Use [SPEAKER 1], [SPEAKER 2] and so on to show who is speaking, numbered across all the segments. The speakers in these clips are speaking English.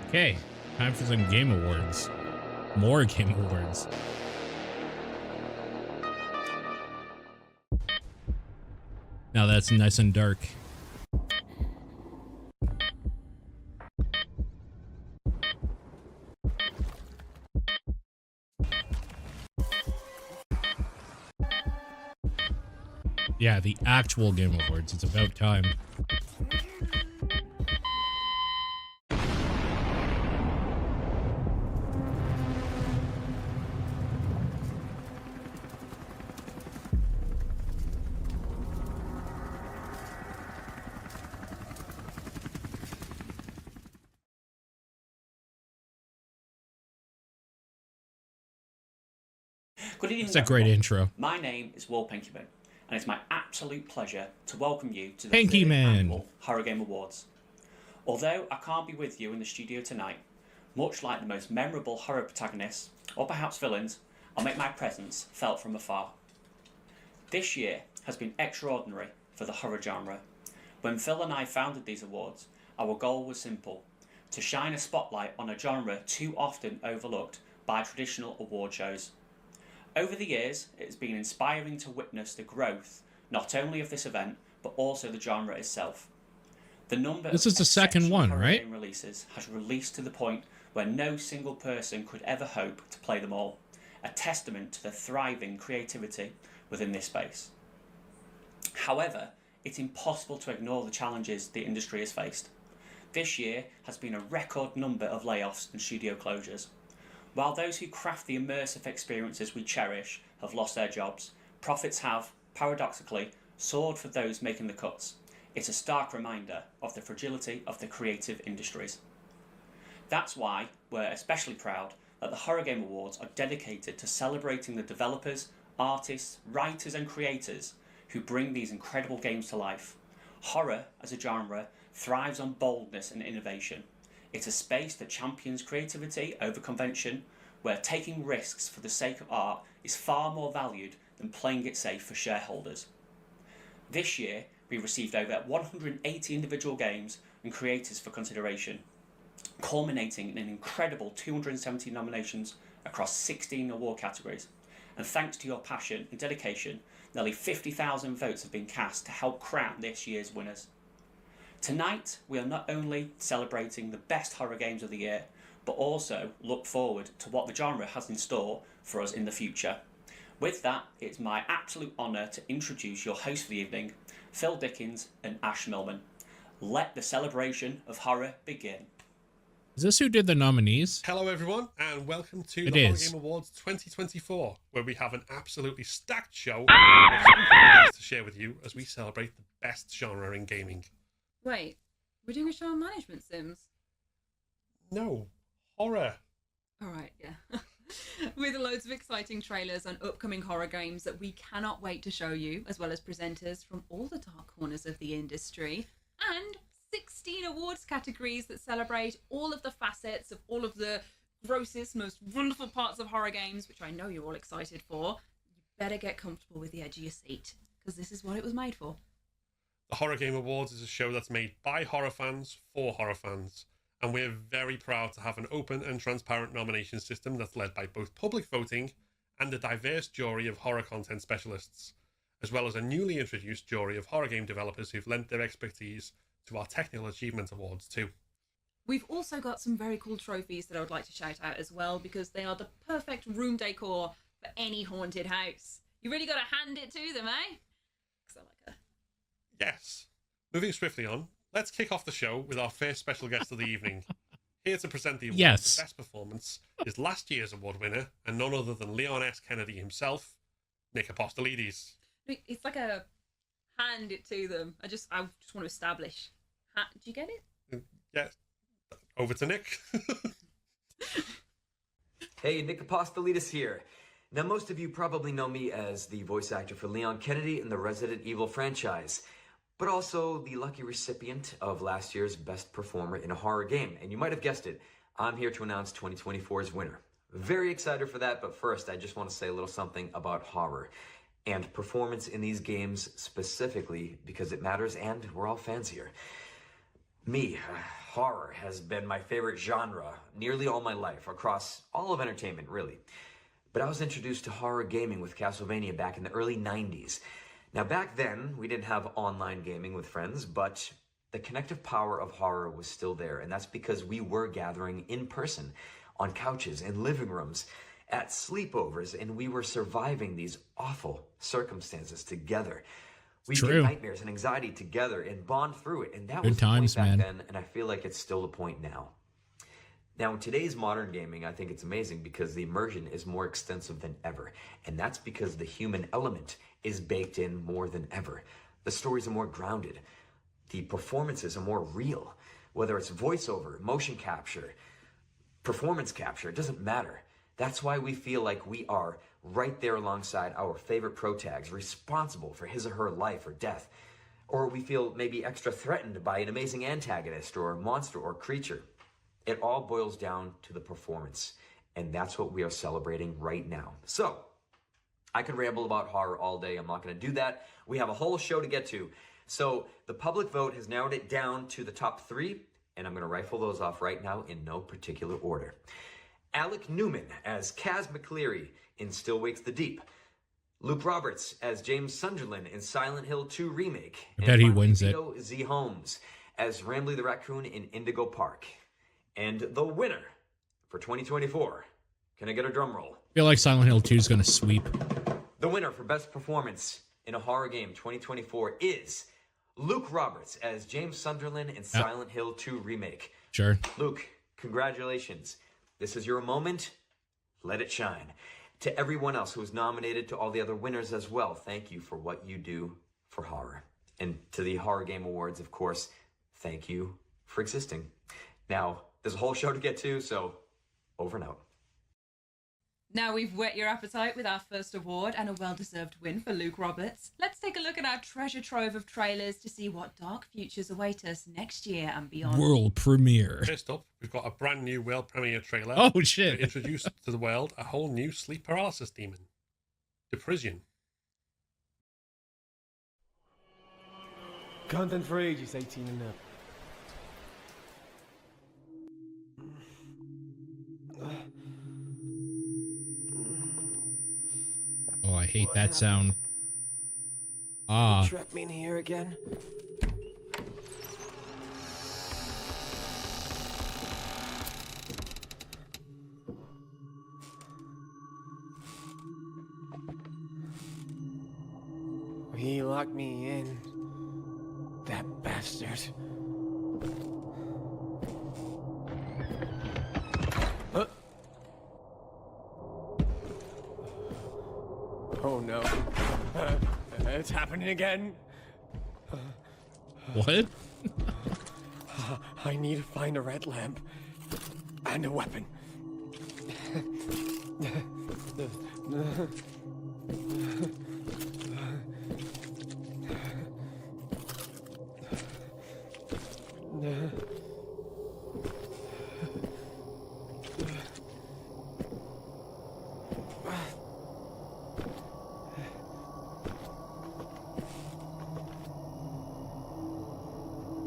[SPEAKER 1] Okay, time for some game awards. More game awards. Now that's nice and dark. Yeah, the actual Game Awards. It's about time.
[SPEAKER 2] Good evening,
[SPEAKER 1] It's a great
[SPEAKER 2] everyone.
[SPEAKER 1] intro.
[SPEAKER 2] My name is Will Pinkyman, and it's my absolute pleasure to welcome you to the
[SPEAKER 1] Pinky
[SPEAKER 2] third
[SPEAKER 1] Man.
[SPEAKER 2] annual Horror Game Awards. Although I can't be with you in the studio tonight, much like the most memorable horror protagonists, or perhaps villains, I'll make my presence felt from afar. This year has been extraordinary for the horror genre. When Phil and I founded these awards, our goal was simple: to shine a spotlight on a genre too often overlooked by traditional award shows. Over the years, it has been inspiring to witness the growth not only of this event, but also the genre itself. The number
[SPEAKER 1] This
[SPEAKER 2] of
[SPEAKER 1] is the second
[SPEAKER 2] exceptional
[SPEAKER 1] one,
[SPEAKER 2] horror
[SPEAKER 1] right?
[SPEAKER 2] game releases has released to the point where no single person could ever hope to play them all, a testament to the thriving creativity within this space. However, it's impossible to ignore the challenges the industry has faced. This year has been a record number of layoffs and studio closures. While those who craft the immersive experiences we cherish have lost their jobs, profits have, paradoxically, soared for those making the cuts. It's a stark reminder of the fragility of the creative industries. That's why we're especially proud that the Horror Game Awards are dedicated to celebrating the developers, artists, writers and creators who bring these incredible games to life. Horror, as a genre, thrives on boldness and innovation. It's a space that champions creativity over convention, where taking risks for the sake of art is far more valued than playing it safe for shareholders. This year, we received over 180 individual games and creators for consideration, culminating in an incredible 270 nominations across 16 award categories. And thanks to your passion and dedication, nearly 50,000 votes have been cast to help crown this year's winners. Tonight, we are not only celebrating the best horror games of the year, but also look forward to what the genre has in store for us in the future. With that, it's my absolute honour to introduce your hosts for the evening, Phil Dickens and Ash Millman. Let the celebration of horror begin.
[SPEAKER 1] Is this who did the nominees?
[SPEAKER 3] Hello, everyone, and welcome to
[SPEAKER 1] It
[SPEAKER 3] the Horror
[SPEAKER 1] is.
[SPEAKER 3] Game Awards 2024, where we have an absolutely stacked show of things to share with you as we celebrate the best genre in gaming.
[SPEAKER 4] Wait, we're doing a show on management sims?
[SPEAKER 3] No, horror.
[SPEAKER 4] Alright, yeah. With loads of exciting trailers and upcoming horror games that we cannot wait to show you, as well as presenters from all the dark corners of the industry, and 16 awards categories that celebrate all of the facets of all of the grossest, most wonderful parts of horror games, which I know you're all excited for. You better get comfortable with the edge of your seat, because this is what it was made for.
[SPEAKER 3] The Horror Game Awards is a show that's made by horror fans for horror fans, and we're very proud to have an open and transparent nomination system that's led by both public voting and a diverse jury of horror content specialists, as well as a newly introduced jury of horror game developers who've lent their expertise to our Technical Achievement Awards too.
[SPEAKER 4] We've also got some very cool trophies that I would like to shout out as well, because they are the perfect room decor for any haunted house. You really got to hand it to them, eh? 'Cause I like her.
[SPEAKER 3] Yes. Moving swiftly on, let's kick off the show with our first special guest of the evening. Here to present the award
[SPEAKER 1] Yes.
[SPEAKER 3] for best performance is last year's award winner, and none other than Leon S. Kennedy himself, Nick Apostolides.
[SPEAKER 4] It's like a hand it to them. I just want to establish. Do you get it?
[SPEAKER 3] Yeah. Over to Nick.
[SPEAKER 5] Hey, Nick Apostolides here. Now, most of you probably know me as the voice actor for Leon Kennedy in the Resident Evil franchise, but also the lucky recipient of last year's Best Performer in a Horror Game. And you might have guessed it, I'm here to announce 2024's winner. Very excited for that, but first, I just want to say a little something about horror and performance in these games specifically because it matters and we're all fans here. Me, Horror has been my favorite genre nearly all my life, across all of entertainment, really. But I was introduced to horror gaming with Castlevania back in the early 90s. Now, back then, we didn't have online gaming with friends, but the connective power of horror was still there, and that's because we were gathering in person, on couches, in living rooms, at sleepovers, and we were surviving these awful circumstances together. We get nightmares and anxiety together and bond through it, and that was the point back then, and I feel like it's still the point now. Now, in today's modern gaming, I think it's amazing because the immersion is more extensive than ever, and that's because the human element is baked in more than ever. The stories are more grounded. The performances are more real. Whether it's voiceover, motion capture, performance capture, it doesn't matter. That's why we feel like we are right there alongside our favorite protags, responsible for his or her life or death. Or we feel maybe extra threatened by an amazing antagonist or monster or creature. It all boils down to the performance, and that's what we are celebrating right now. So, I could ramble about horror all day. I'm not going to do that. We have a whole show to get to. So, the public vote has narrowed it down to the top 3, and I'm going to rifle those off right now in no particular order. Alec Newman as Kaz McCleary in Still Wakes the Deep. Luke Roberts as James Sunderland in Silent Hill 2 Remake.
[SPEAKER 1] I bet he wins it.
[SPEAKER 5] Vito Z. Holmes as Rambly the Raccoon in Indigo Park. And the winner for 2024, can I get a drum roll?
[SPEAKER 1] I feel like Silent Hill 2 is going to sweep.
[SPEAKER 5] The winner for Best Performance in a Horror Game 2024 is Luke Roberts as James Sunderland in Silent Hill 2 Remake.
[SPEAKER 1] Sure.
[SPEAKER 5] Luke, congratulations. This is your moment. Let it shine. To everyone else who was nominated, to all the other winners as well, thank you for what you do for horror. And to the Horror Game Awards, of course, thank you for existing. Now, there's a whole show to get to, so over and out.
[SPEAKER 4] Now we've whet your appetite with our first award and a well-deserved win for Luke Roberts. Let's take a look at our treasure trove of trailers to see what dark futures await us next year and beyond.
[SPEAKER 1] World premiere.
[SPEAKER 3] First up, we've got a brand new world premiere trailer.
[SPEAKER 1] Oh, shit.
[SPEAKER 3] To introduce to the world a whole new sleep paralysis demon, Deprisian.
[SPEAKER 6] Content for ages 18 and up.
[SPEAKER 1] Oh, I hate that sound. Ah.
[SPEAKER 6] Trap me in here again. He locked me in. That bastard. Huh? Oh no. It's happening again.
[SPEAKER 1] What?
[SPEAKER 6] I need to find a red lamp and a weapon.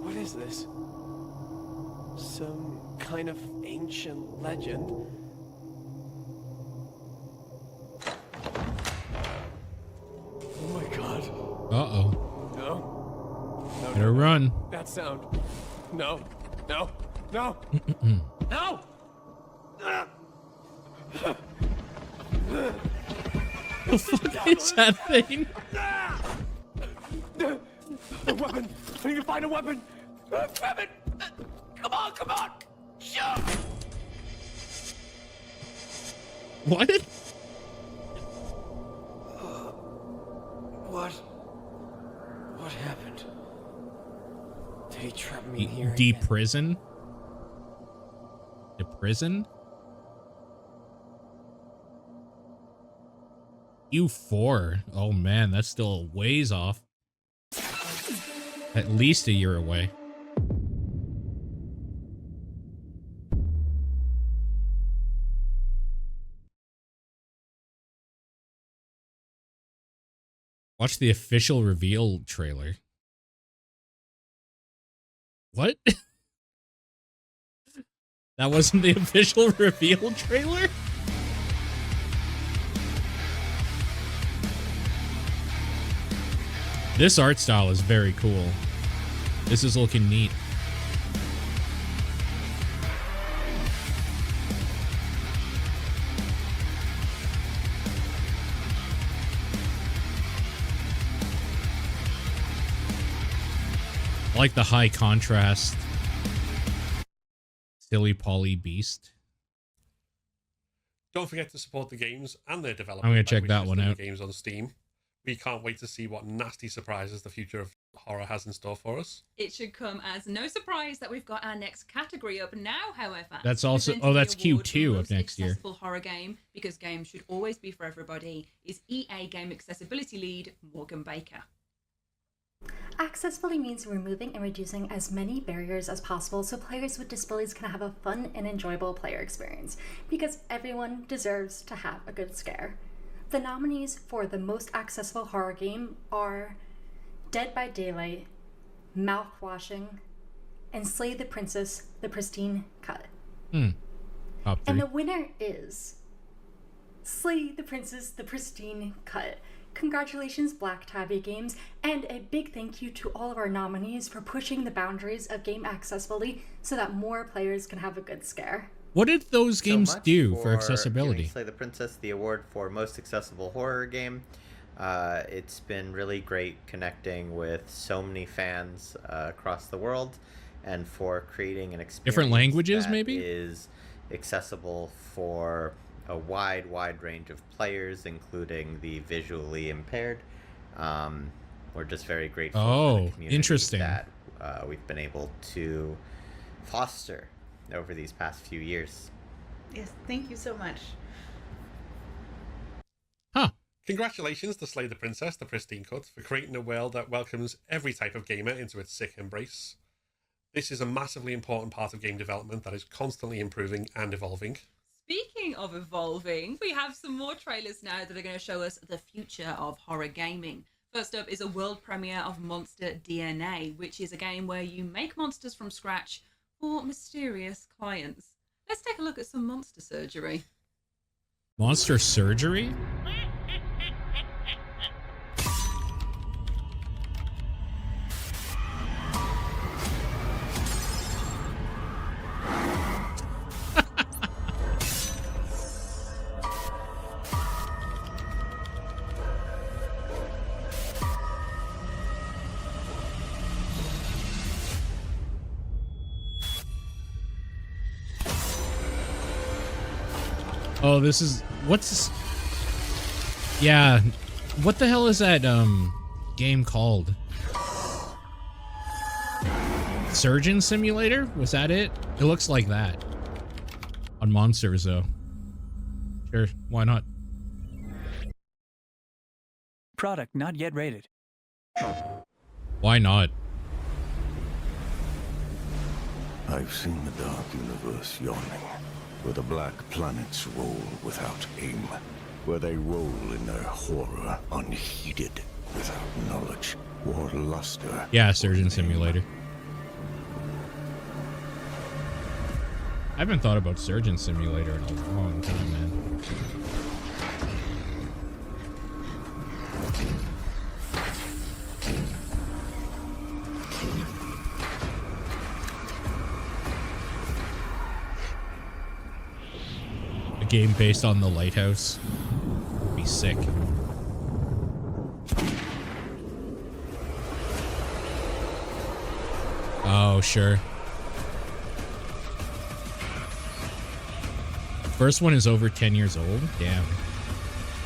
[SPEAKER 6] What is this? Some kind of ancient legend? Oh my god.
[SPEAKER 1] Uh-oh.
[SPEAKER 6] No. No,
[SPEAKER 1] Better run.
[SPEAKER 6] that sound. No. No. No. No!
[SPEAKER 1] The fuck is that thing?
[SPEAKER 6] A weapon! I need to find a weapon! Weapon! Come on, come on! Shoot!
[SPEAKER 1] What?
[SPEAKER 6] What happened? Did he trap me in here again?
[SPEAKER 1] Deprison? Deprison? U4. Oh man, that's still a ways off. At least a year away. Watch the official reveal trailer. What? That wasn't the official reveal trailer? This art style is very cool. This is looking neat. I like the high contrast silly poly beast.
[SPEAKER 3] Don't forget to support the games and their development.
[SPEAKER 1] I'm gonna
[SPEAKER 3] by
[SPEAKER 1] check that
[SPEAKER 3] wishlisting
[SPEAKER 1] one
[SPEAKER 3] the
[SPEAKER 1] out.
[SPEAKER 3] Games on Steam. We can't wait to see what nasty surprises the future of horror has in store for us.
[SPEAKER 4] It should come as no surprise that we've got our next category up now, however.
[SPEAKER 1] That's also-
[SPEAKER 4] Presenting
[SPEAKER 1] oh,
[SPEAKER 4] the
[SPEAKER 1] that's
[SPEAKER 4] award for
[SPEAKER 1] Q2 of
[SPEAKER 4] most
[SPEAKER 1] next year.
[SPEAKER 4] accessible horror game, because games should always be for everybody, is EA Game Accessibility Lead Morgan Baker.
[SPEAKER 7] Accessibility means removing and reducing as many barriers as possible so players with disabilities can have a fun and enjoyable player experience, because everyone deserves to have a good scare. The nominees for the most accessible horror game are Dead by Daylight, Mouthwashing, and Slay the Princess, the Pristine Cut.
[SPEAKER 1] Top
[SPEAKER 7] And
[SPEAKER 1] 3.
[SPEAKER 7] the winner is Slay the Princess, the Pristine Cut. Congratulations, Black Tabby Games, and a big thank you to all of our nominees for pushing the boundaries of game accessibility so that more players can have a good scare.
[SPEAKER 1] What did those games
[SPEAKER 8] much
[SPEAKER 1] do for
[SPEAKER 8] giving
[SPEAKER 1] accessibility?
[SPEAKER 8] Slay the Princess the award for most accessible horror game. It's been really great connecting with so many fans across the world, and for creating an experience
[SPEAKER 1] Different languages,
[SPEAKER 8] that
[SPEAKER 1] maybe?
[SPEAKER 8] is accessible for a wide range of players, including the visually impaired. We're just very grateful for
[SPEAKER 1] Oh,
[SPEAKER 8] the community
[SPEAKER 1] interesting.
[SPEAKER 8] that we've been able to foster over these past few years.
[SPEAKER 9] Yes, thank you so much.
[SPEAKER 1] Huh.
[SPEAKER 3] Congratulations to Slay the Princess, the Pristine Cut, for creating a world that welcomes every type of gamer into its sick embrace. This is a massively important part of game development that is constantly improving and evolving.
[SPEAKER 4] Speaking of evolving, we have some more trailers now that are going to show us the future of horror gaming. First up is a world premiere of Monster DNA, which is a game where you make monsters from scratch for mysterious clients. Let's take a look at some monster surgery.
[SPEAKER 1] Monster Surgery? Oh, this is what's this? Yeah, what the hell is that game called? Surgeon Simulator? Was that it? It looks like that on monsters though. Sure, why not?
[SPEAKER 10] Product not yet rated.
[SPEAKER 1] Why not?
[SPEAKER 11] I've seen the dark universe yawning, where the black planets roll without aim, where they roll in their horror unheeded, without knowledge or luster.
[SPEAKER 1] Yeah, Surgeon Simulator. I haven't thought about Surgeon Simulator in a long time, man. A game based on The Lighthouse would be sick. Oh, sure. First one is over 10 years old. Damn.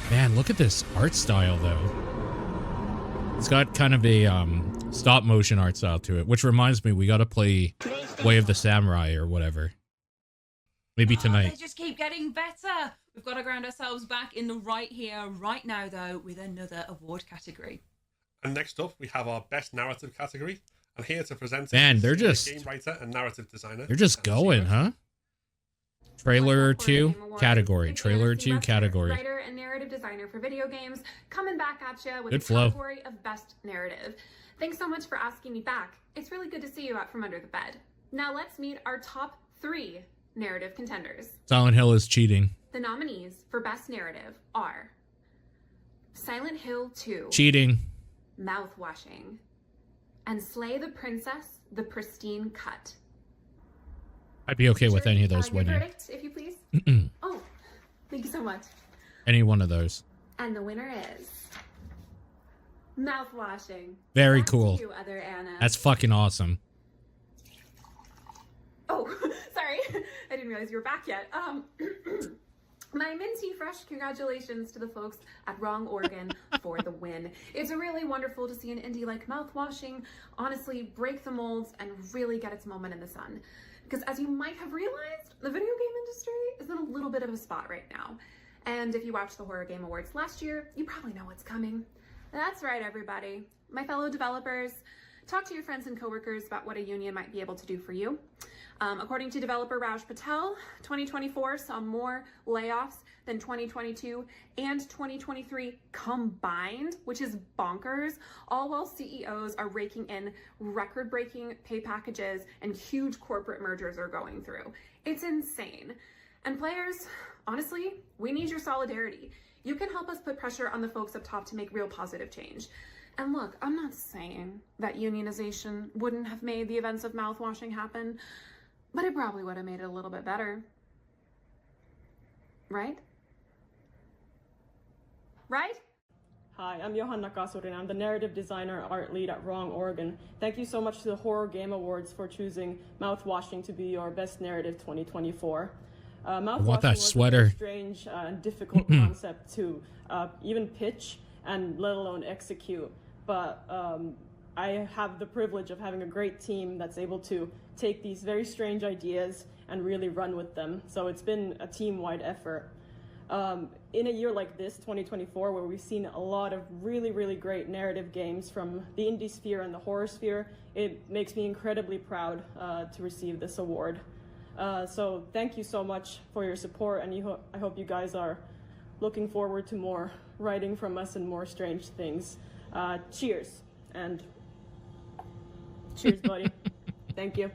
[SPEAKER 1] Man, look at this art style, though. It's got kind of a stop motion art style to it, which reminds me, we got to play Way of the Samurai or whatever. Maybe
[SPEAKER 4] They
[SPEAKER 1] tonight.
[SPEAKER 4] just keep getting better. We've got to ground ourselves back in the right here, right now, though, with another award category.
[SPEAKER 3] And next up, we have our best narrative category. And here to present it
[SPEAKER 1] Man,
[SPEAKER 3] is
[SPEAKER 1] they're
[SPEAKER 3] senior
[SPEAKER 1] just-
[SPEAKER 3] game writer and narrative designer.
[SPEAKER 1] They're just going, huh? Trailer 2 category. Trailer 2 category.
[SPEAKER 12] Writer and narrative designer for video games, coming back at you with
[SPEAKER 1] Good
[SPEAKER 12] the
[SPEAKER 1] flow.
[SPEAKER 12] category of best narrative. Thanks so much for asking me back. It's really good to see you out from under the bed. Now let's meet our top 3 narrative contenders.
[SPEAKER 1] Silent Hill is cheating.
[SPEAKER 12] The nominees for Best Narrative are Silent Hill 2,
[SPEAKER 1] Cheating.
[SPEAKER 12] Mouthwashing, and Slay the Princess, The Pristine Cut.
[SPEAKER 1] I'd be okay with any of those
[SPEAKER 12] Your
[SPEAKER 1] winning.
[SPEAKER 12] verdict, if you please. Oh, thank you so much.
[SPEAKER 1] Any one of those.
[SPEAKER 12] And the winner is Mouthwashing.
[SPEAKER 1] Very
[SPEAKER 12] Back to
[SPEAKER 1] cool.
[SPEAKER 12] you, other Anna.
[SPEAKER 1] That's fucking awesome.
[SPEAKER 12] Oh, sorry. I didn't realize you were back yet. My minty fresh congratulations to the folks at Wrong Organ for the win. It's really wonderful to see an indie like Mouthwashing honestly break the molds and really get its moment in the sun. Because as you might have realized, the video game industry is in a little bit of a spot right now. And if you watched the Horror Game Awards last year, you probably know what's coming. That's right, everybody. My fellow developers, talk to your friends and coworkers about what a union might be able to do for you. According to developer Raj Patel, 2024 saw more layoffs than 2022 and 2023 combined, which is bonkers, all while CEOs are raking in record-breaking pay packages and huge corporate mergers are going through. It's insane. And players, honestly, we need your solidarity. You can help us put pressure on the folks up top to make real positive change. And look, I'm not saying that unionization wouldn't have made the events of Mouthwashing happen, but it probably would have made it a little bit better. Right? Right?
[SPEAKER 13] Hi, I'm Johan Nakasurin. I'm the narrative designer art lead at Wrong Organ. Thank you so much to the Horror Game Awards for choosing Mouthwashing to be your best narrative 2024. Mouthwashing
[SPEAKER 1] want that
[SPEAKER 13] was
[SPEAKER 1] sweater.
[SPEAKER 13] a very strange and difficult concept to even pitch and let alone execute. But I have the privilege of having a great team that's able to take these very strange ideas and really run with them. So it's been a team-wide effort. In a year like this, 2024, where we've seen a lot of really, really great narrative games from the indie sphere and the horror sphere, it makes me incredibly proud to receive this award. So thank you so much for your support, and I hope you guys are looking forward to more writing from us and more strange things. Cheers, and cheers, buddy. Thank you.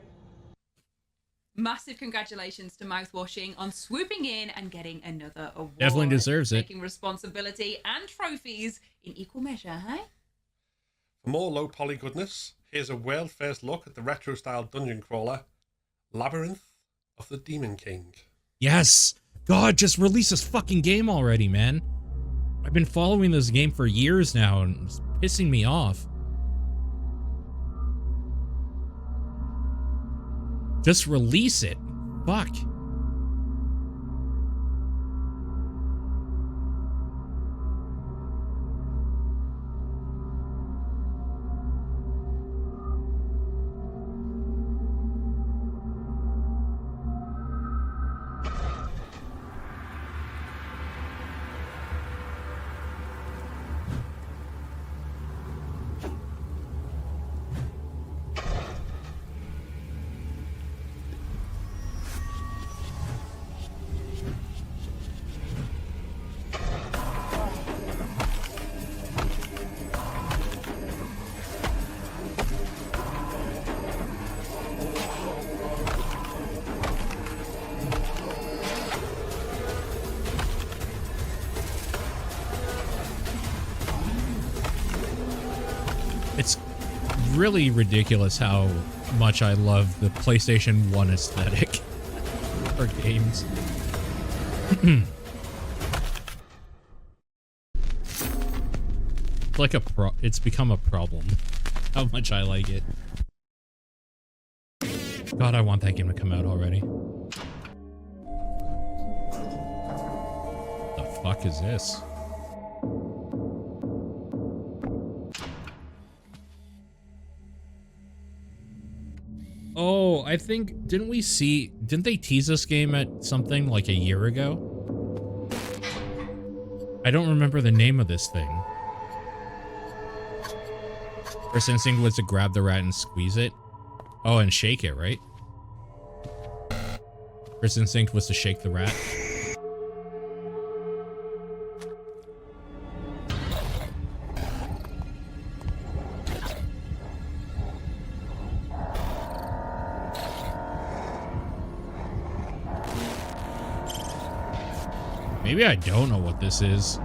[SPEAKER 4] Massive congratulations to Mouthwashing on swooping in and getting another award.
[SPEAKER 1] Definitely deserves it.
[SPEAKER 4] Taking responsibility and trophies in equal measure, hey?
[SPEAKER 3] For more low poly goodness, here's a world first look at the retro style dungeon crawler, Labyrinth of the Demon King.
[SPEAKER 1] Yes! God, just release this fucking game already, man. I've been following this game for years now, and it's pissing me off. Just release it. Fuck. It's really ridiculous how much I love the PlayStation 1 aesthetic for games. It's become a problem how much I like it. God, I want that game to come out already. The fuck is this? Oh, I think, didn't they tease this game at something like a year ago? I don't remember the name of this thing. First instinct was to grab the rat and squeeze it. Oh, and shake it, right? First instinct was to shake the rat. Maybe I don't know what this is.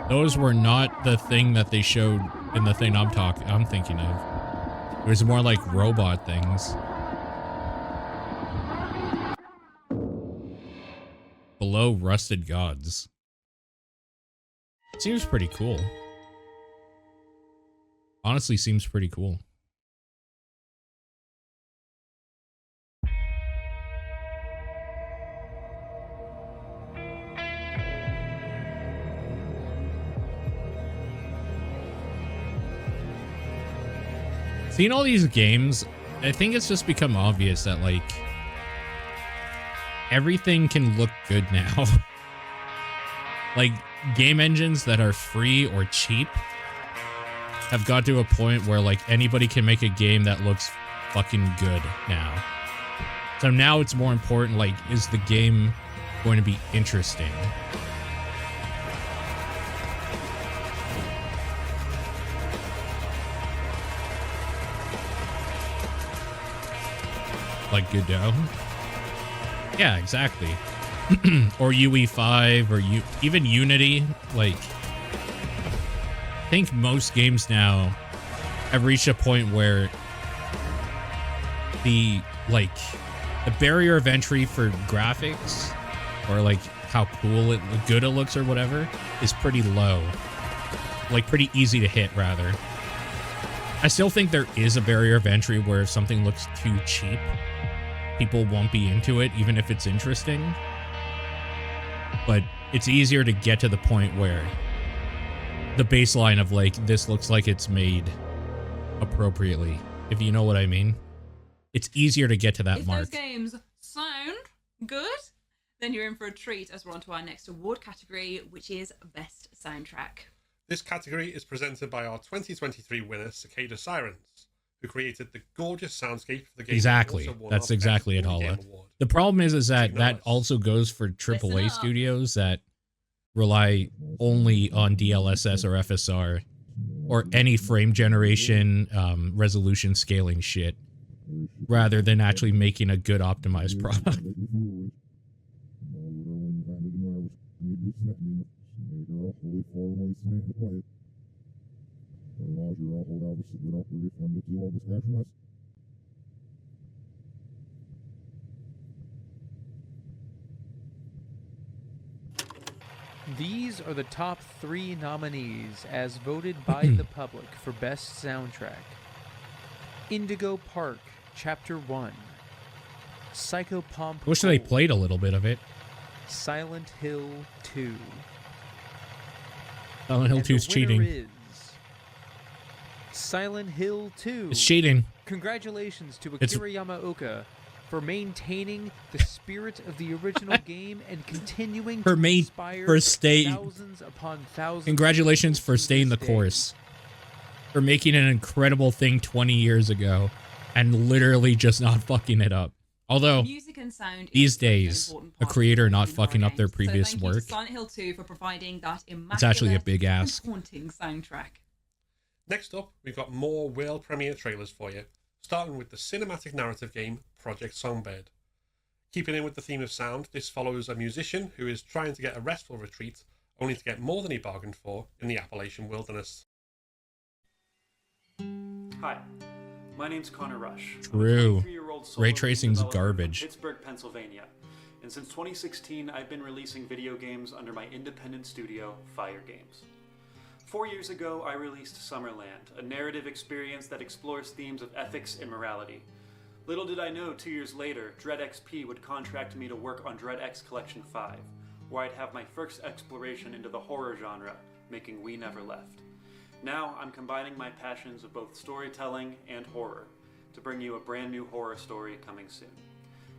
[SPEAKER 1] Those were not the thing that they showed in the thing I'm thinking of. It was more like robot things. Below Rusted Gods. Seems pretty cool. Honestly, seems pretty cool. Seeing all these games, I think it's just become obvious that, like, everything can look good now. Like, game engines that are free or cheap have got to a point where, like, anybody can make a game that looks fucking good now. So now it's more important, like, is the game going to be interesting? Like Godot? Yeah, exactly. Or UE5 or even Unity. Like, I think most games now have reached a point where the barrier of entry for graphics or like how good it looks or whatever is pretty low. Like pretty easy to hit rather. I still think there is a barrier of entry where if something looks too cheap, people won't be into it, even if it's interesting. But it's easier to get to the point where the baseline of, like, this looks like it's made appropriately, if you know what I mean. It's easier to get to that mark.
[SPEAKER 4] If those games sound good, then you're in for a treat as we're on to our next award category, which is Best Soundtrack.
[SPEAKER 3] This category is presented by our 2023 winner, Cicada Sirens, who created the gorgeous soundscape for the game.
[SPEAKER 1] Exactly. That's exactly it, Hala. The problem is that also goes for AAA studios that rely only on DLSS or FSR or any frame generation, resolution scaling shit, rather than actually making a good optimized product.
[SPEAKER 14] These are the top 3 nominees as voted by the public for Best Soundtrack. Indigo Park, Chapter 1. Psychopomp.
[SPEAKER 1] Wish they played a little bit of it.
[SPEAKER 14] Silent Hill 2.
[SPEAKER 1] Silent Hill 2 is cheating.
[SPEAKER 14] Is Silent Hill 2.
[SPEAKER 1] It's cheating.
[SPEAKER 14] Congratulations to Akira Yamaoka for maintaining the spirit of the original game and continuing to inspire thousands upon thousands.
[SPEAKER 1] Congratulations for staying the course. For making an incredible thing 20 years ago and literally just not fucking it up. Although,
[SPEAKER 4] music and sound
[SPEAKER 1] these days, a creator not fucking up their previous
[SPEAKER 4] thank
[SPEAKER 1] work,
[SPEAKER 4] you to Silent Hill 2 for providing that
[SPEAKER 1] it's actually a big ask.
[SPEAKER 4] haunting soundtrack.
[SPEAKER 3] Next up, we've got more world premiere trailers for you, starting with the cinematic narrative game Project Songbird. Keeping in with the theme of sound, this follows a musician who is trying to get a restful retreat, only to get more than he bargained for in the Appalachian wilderness.
[SPEAKER 15] Hi, my name's Connor Rush.
[SPEAKER 1] True.
[SPEAKER 15] 23-year-old solo
[SPEAKER 1] Ray
[SPEAKER 15] game
[SPEAKER 1] tracing's
[SPEAKER 15] developer from
[SPEAKER 1] garbage.
[SPEAKER 15] Pittsburgh, Pennsylvania. And since 2016, I've been releasing video games under my independent studio, Fire Games. 4 years ago, I released Summerland, a narrative experience that explores themes of ethics and morality. Little did I know 2 years later, Dread XP would contract me to work on Dread X Collection 5, where I'd have my first exploration into the horror genre, making We Never Left. Now, I'm combining my passions of both storytelling and horror to bring you a brand new horror story coming soon.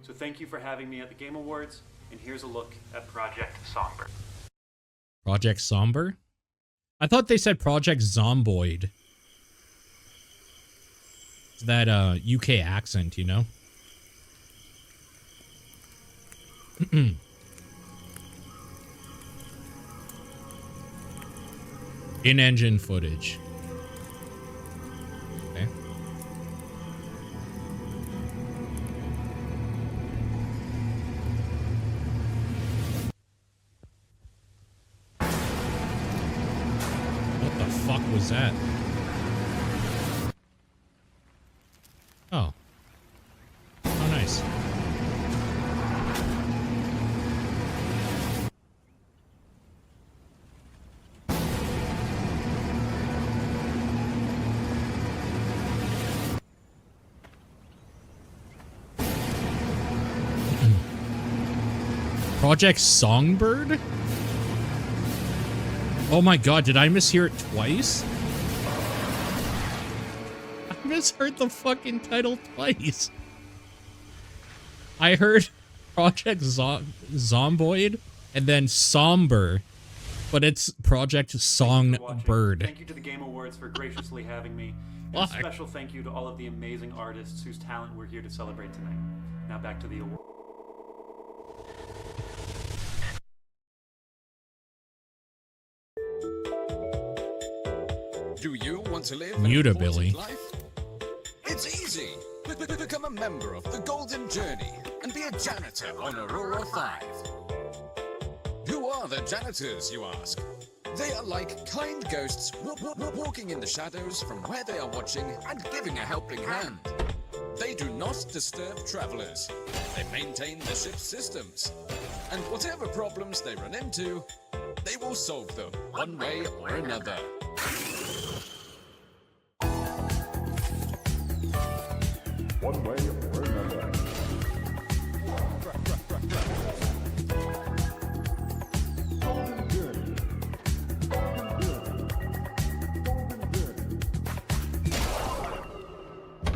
[SPEAKER 15] So thank you for having me at the Game Awards, and here's a look at Project Songbird.
[SPEAKER 1] Project Somber? I thought they said Project Zomboid. It's that UK accent, you know? In-engine footage. Okay. was that? Oh. Oh, nice. Project Songbird? Oh my god, did I mishear it twice? I misheard the fucking title twice. I heard Project Zomboid and then Somber, but it's Project Songbird.
[SPEAKER 15] Thank you to the Game Awards for graciously having me. And a special thank you to all of the amazing artists whose talent we're here to celebrate tonight. Now back to the award.
[SPEAKER 16] Do you want to live
[SPEAKER 1] Mutabilly.
[SPEAKER 16] life? It's easy. Become a member of the Golden Journey and be a janitor on Aurora 5. Who are the janitors, you ask? They are like kind ghosts walking in the shadows from where they are watching and giving a helping hand. They do not disturb travelers. They maintain the ship's systems. And whatever problems they run into, they will solve them one way or another.
[SPEAKER 11] One way or another.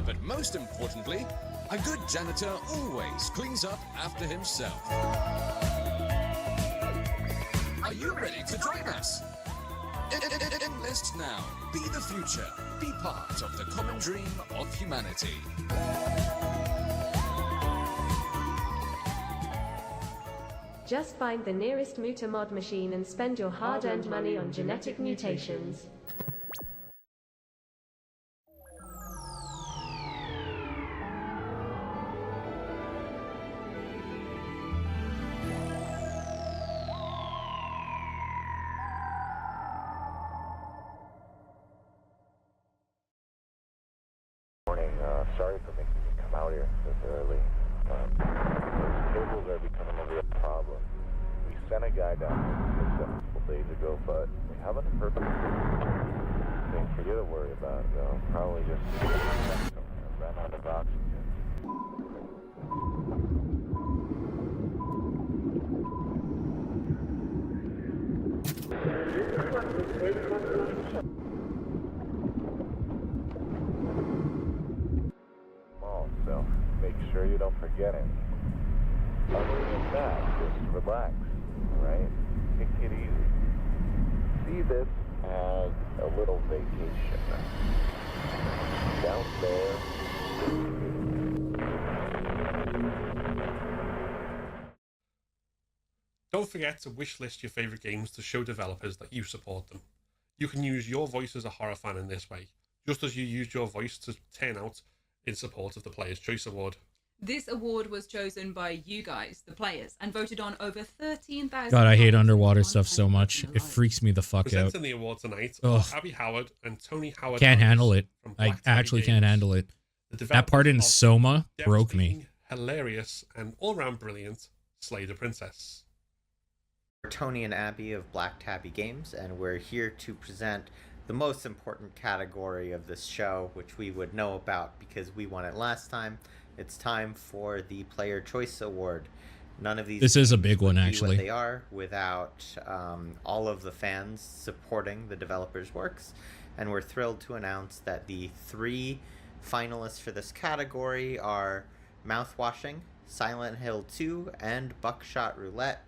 [SPEAKER 16] But most importantly, a good janitor always cleans up after himself. Are you ready to join us? Enlist now. Be the future. Be part of the common dream of humanity.
[SPEAKER 17] Just find the nearest Mutamod machine and spend your hard-earned money on genetic mutations.
[SPEAKER 11] Sorry for making you come out here this early. Those cables are becoming a real problem. We sent a guy down here a couple days ago, but we haven't heard anything for you to worry about. They'll probably just run out of oxygen. So make sure you don't forget it. Other than that, just relax, alright? Take it easy. See this as a little vacation. Down there.
[SPEAKER 3] Don't forget to wishlist your favorite games to show developers that you support them. You can use your voice as a horror fan in this way, just as you used your voice to turn out in support of the Player's Choice Award.
[SPEAKER 4] This award was chosen by you guys, the players, and voted on over 13,000.
[SPEAKER 1] God, I hate underwater stuff so much. It freaks me the fuck out.
[SPEAKER 3] Presenting the award tonight,
[SPEAKER 1] Ugh.
[SPEAKER 3] Abby Howard and Tony Howard.
[SPEAKER 1] Can't handle it.
[SPEAKER 3] from
[SPEAKER 1] I
[SPEAKER 3] Black Tabby
[SPEAKER 1] actually
[SPEAKER 3] Games.
[SPEAKER 1] can't handle it.
[SPEAKER 3] The
[SPEAKER 1] That part in
[SPEAKER 3] developers of
[SPEAKER 1] Soma broke me.
[SPEAKER 3] devastating, hilarious, and all-round brilliant Slay the Princess.
[SPEAKER 8] We're Tony and Abby of Black Tabby Games, and we're here to present the most important category of this show, which we would know about because we won it last time. It's time for the Player Choice Award. None of these
[SPEAKER 1] This is a big one,
[SPEAKER 8] would be
[SPEAKER 1] actually.
[SPEAKER 8] what they are without all of the fans supporting the developers' works, and we're thrilled to announce that the 3 finalists for this category are Mouthwashing, Silent Hill 2, and Buckshot Roulette,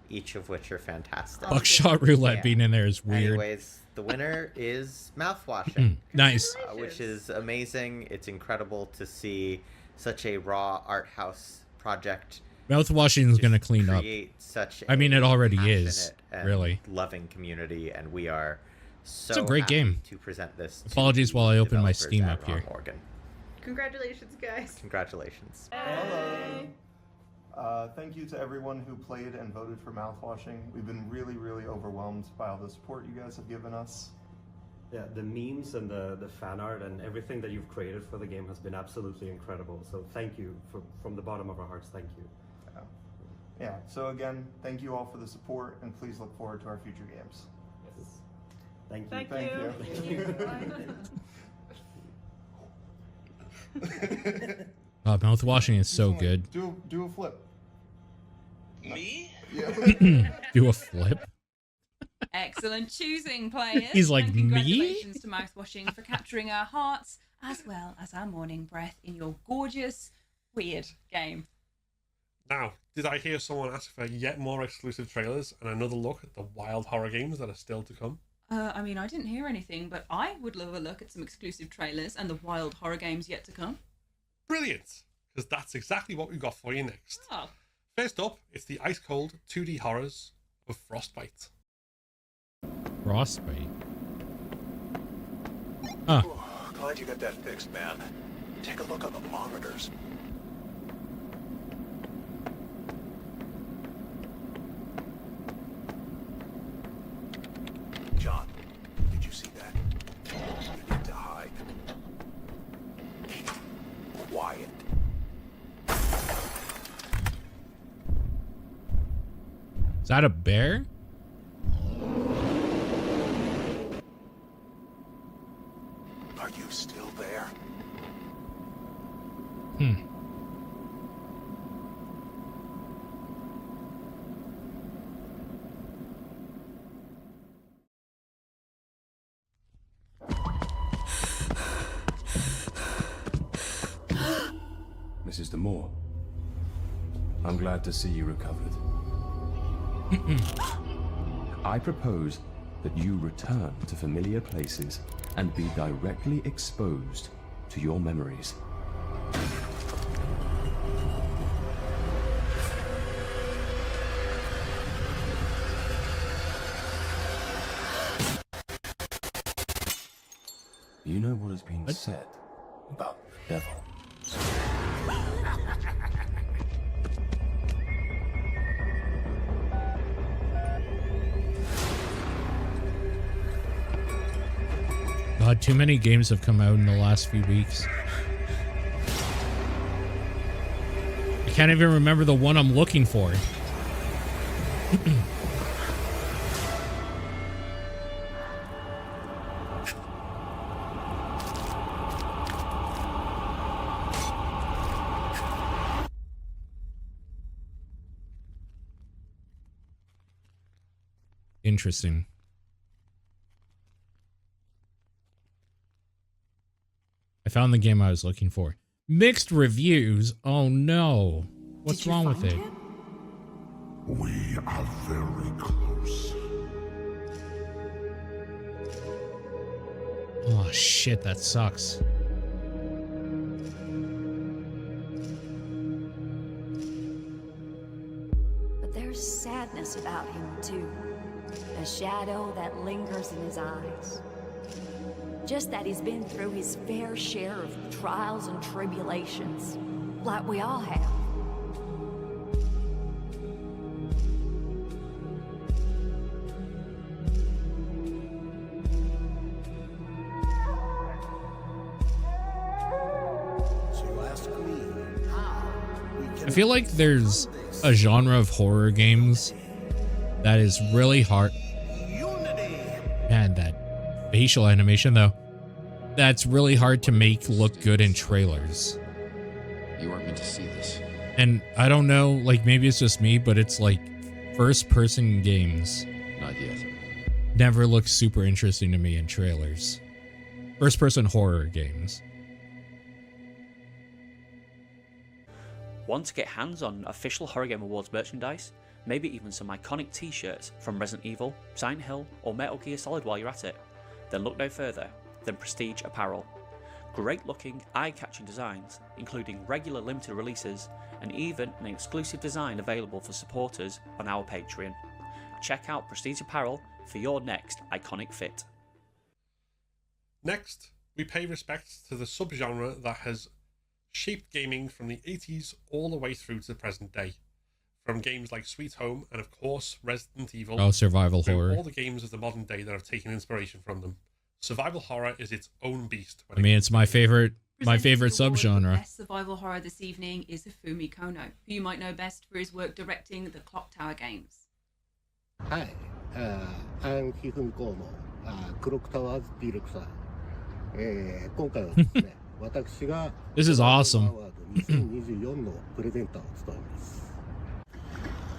[SPEAKER 8] each of which are fantastic.
[SPEAKER 1] Buckshot Roulette being in there is weird.
[SPEAKER 8] Anyways, the winner is Mouthwashing.
[SPEAKER 1] Nice.
[SPEAKER 8] Which is amazing. It's incredible to see such a raw art house project.
[SPEAKER 1] Mouthwashing is going to clean up.
[SPEAKER 8] Create such
[SPEAKER 1] I mean, it already
[SPEAKER 8] passionate
[SPEAKER 1] is,
[SPEAKER 8] and
[SPEAKER 1] really.
[SPEAKER 8] loving community, and we are so
[SPEAKER 1] It's a great
[SPEAKER 8] happy
[SPEAKER 1] game.
[SPEAKER 8] to present this. to
[SPEAKER 1] Apologies
[SPEAKER 8] the
[SPEAKER 1] while I open my
[SPEAKER 8] developers
[SPEAKER 1] Steam
[SPEAKER 8] at
[SPEAKER 1] up here.
[SPEAKER 8] Ron Morgan.
[SPEAKER 9] Congratulations, guys.
[SPEAKER 8] Congratulations.
[SPEAKER 18] Hello. Thank you to everyone who played and voted for Mouthwashing. We've been really, really overwhelmed by all the support you guys have given us.
[SPEAKER 19] Yeah, the memes and the fan art and everything that you've created for the game has been absolutely incredible. So thank you from the bottom of our hearts. Thank you.
[SPEAKER 18] Yeah, so again, thank you all for the support, and please look forward to our future games.
[SPEAKER 19] Yes. Thank you.
[SPEAKER 9] Thank
[SPEAKER 18] Thank you.
[SPEAKER 1] Mouthwashing is so good.
[SPEAKER 18] Do a flip.
[SPEAKER 6] Me?
[SPEAKER 18] Yeah.
[SPEAKER 1] Do a flip.
[SPEAKER 4] Excellent choosing, players.
[SPEAKER 1] He's like,
[SPEAKER 4] and
[SPEAKER 1] me?
[SPEAKER 4] congratulations to Mouthwashing for capturing our hearts as well as our morning breath in your gorgeous, weird game.
[SPEAKER 3] Now, did I hear someone ask for yet more exclusive trailers and another look at the wild horror games that are still to come?
[SPEAKER 4] I mean, I didn't hear anything, but I would love a look at some exclusive trailers and the wild horror games yet to come.
[SPEAKER 3] Brilliant! Because that's exactly what we've got for you next.
[SPEAKER 4] Oh.
[SPEAKER 3] First up, it's the ice-cold 2D horrors of Frostbite.
[SPEAKER 1] Frostbite? Huh.
[SPEAKER 11] Glad you got that fixed, man. Take a look on the monitors. John, did you see that? You need to hide. Keep quiet.
[SPEAKER 1] Is that a bear?
[SPEAKER 11] Are you still there?
[SPEAKER 20] Mrs. D'Amour, I'm glad to see you recovered. I propose that you return to familiar places and be directly exposed to your memories. You know what has been said about the devil?
[SPEAKER 1] God, too many games have come out in the last few weeks. I can't even remember the one I'm looking for. Interesting. I found the game I was looking for. Mixed reviews? Oh no. What's wrong with it?
[SPEAKER 11] We are very close.
[SPEAKER 1] Oh shit, that sucks.
[SPEAKER 21] But there's sadness about him too. A shadow that lingers in his eyes. Just that he's been through his fair share of trials and tribulations, like we all have.
[SPEAKER 1] I feel like there's a genre of horror games that is really hard. Man, that facial animation though, that's really hard to make look good in trailers.
[SPEAKER 22] You weren't meant to see this.
[SPEAKER 1] And I don't know, like maybe it's just me, but it's like first person games
[SPEAKER 22] Not yet.
[SPEAKER 1] never look super interesting to me in trailers. First person horror games.
[SPEAKER 2] Want to get hands on official Horror Game Awards merchandise? Maybe even some iconic t-shirts from Resident Evil, Silent Hill, or Metal Gear Solid while you're at it? Then look no further than Prestige Apparel. Great looking, eye-catching designs, including regular limited releases, and even an exclusive design available for supporters on our Patreon. Check out Prestige Apparel for your next iconic fit.
[SPEAKER 3] Next, we pay respects to the subgenre that has shaped gaming from the 80s all the way through to the present day. From games like Sweet Home and of course Resident Evil.
[SPEAKER 1] Oh, survival
[SPEAKER 3] through
[SPEAKER 1] horror.
[SPEAKER 3] all the games of the modern day that have taken inspiration from them. Survival horror is its own beast.
[SPEAKER 1] I mean, it's my favorite subgenre.
[SPEAKER 4] Best survival horror this evening is Hifumi Kono, who you might know best for his work directing the Clock Tower games.
[SPEAKER 5] Hi, I'm Hifumi Kono, Clock Tower ディレクター。今回はですね、私が
[SPEAKER 1] This is awesome.
[SPEAKER 5] 2024のプレゼンターを務めます。